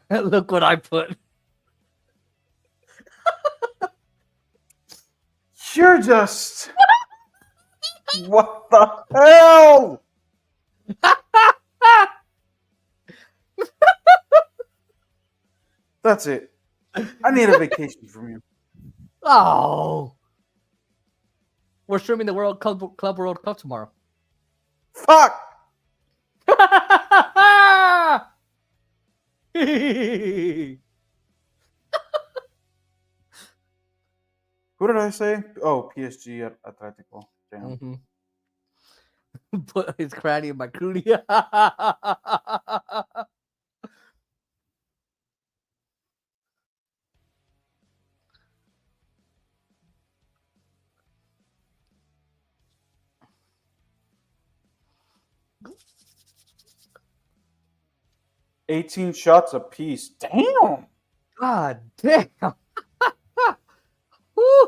Look what I put. You're just. What the hell? That's it. I need a vacation from you. Oh. We're streaming the Club World Cup tomorrow. Fuck! Who did I say? Oh, PSG at Atletico. Damn. Mm-hmm. Put his cranny in my cootie. $18 shots apiece. Damn. God damn. Woo.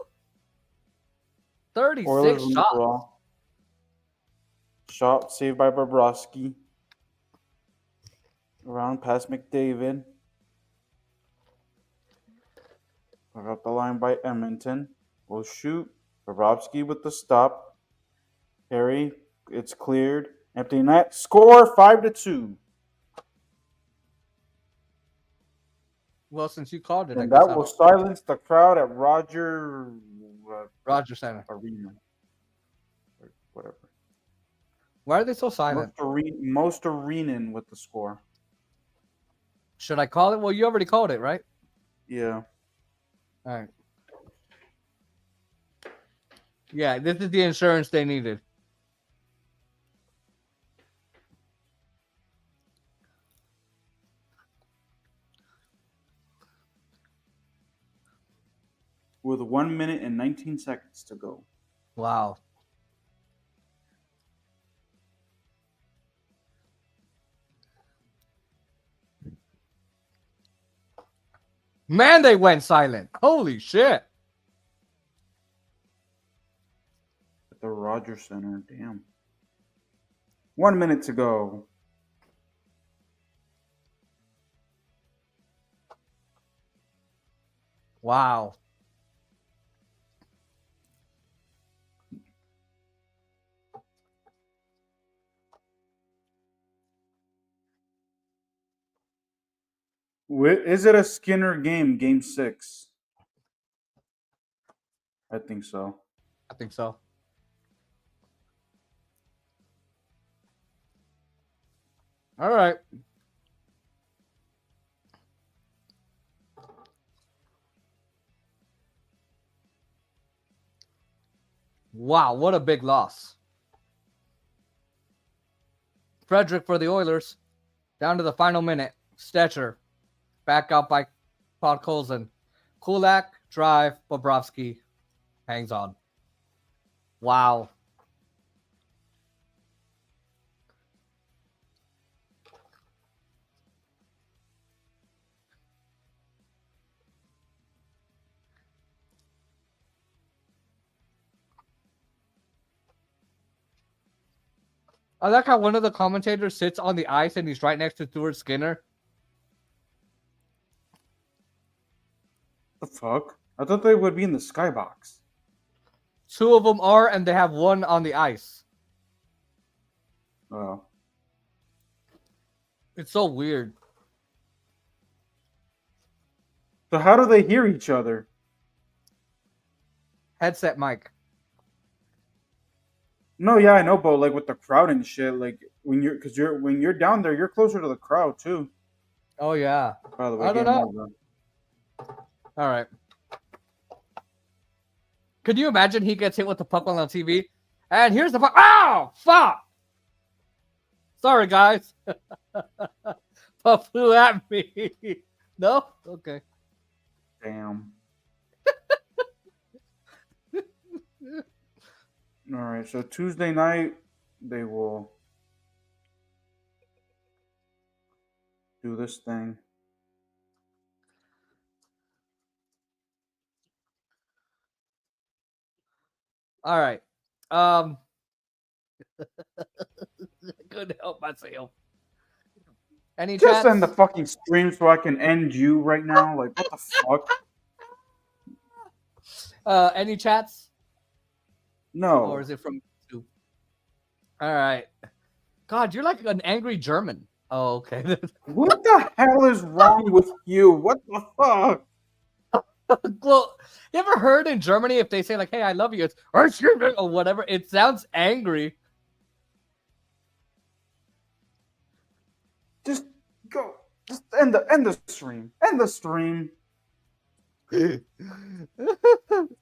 36 Oilers on the shots. draw. Shot saved by Bobrovsky. Around past McDavid. Put up the line by Edmonton. Will shoot. Bobrovsky with the stop. Harry, it's cleared. Empty net. Score 5-2. Well, since you called it, I And guess that will silence the crowd at Rogers Center. Arena. Or whatever. Why are they so silent? Most arenan with the score. Should I call it? Well, you already called it, right? Yeah. All right. Yeah, this is the insurance they needed. With 1 minute and 19 seconds to go. Wow. Man, they went silent. Holy shit. At the Rogers Center. Damn. 1 minute to go. Wow. Is it a Skinner game? Game 6? I think so. I think so. All right. Wow, what a big loss. Frederick for the Oilers. Down to the final minute. Stetcher. Back out by Podkolzin. Kulak, drive, Bobrovsky hangs on. Wow. I like how one of the commentators sits on the ice and he's right next to Stuart Skinner. The fuck? I thought they would be in the skybox. Two of them are, and they have one on the ice. Oh. It's so weird. So how do they hear each other? Headset mic. No, yeah, I know, but like with the crowd and shit, like when you're down there, you're closer to the crowd too. Oh yeah. By the way, I don't game know. over. All right. Could you imagine he gets hit with the puck on the TV? And here's the puck. Oh, fuck! Sorry, guys. Puck flew at me. No? Okay. Damn. All right, so Tuesday night they will do this thing. All right. Couldn't help myself. Any Just chats? end the fucking stream so I can end you right now. Like, what the fuck? Any chats? No. Or is it from YouTube? All right. God, you're like an angry German. Oh, okay. What the hell is wrong with you? What the fuck? Well, you ever heard in Germany if they say like, "Hey, I love you," it's or whatever. It sounds angry. Just go. Just end the stream. End the stream.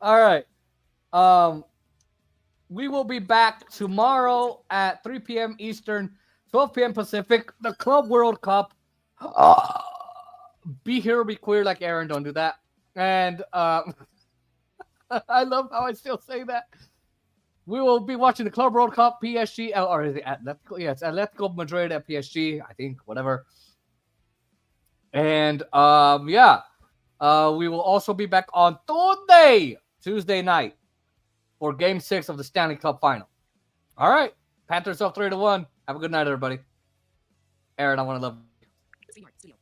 All right. We will be back tomorrow at 3 p.m. Eastern, 12 p.m. Pacific. The Club World Cup. Be here, be queer, like Aaron. Don't do that. And I love how I still say that. We will be watching the Club World Cup, PSG, or is it Atletico? Yeah, it's Atletico Madrid at PSG, I think, whatever. And we will also be back on Tuesday night, for Game 6 of the Stanley Cup Final. All right, Panthers up 3-1. Have a good night, everybody. Aaron, I want to love you.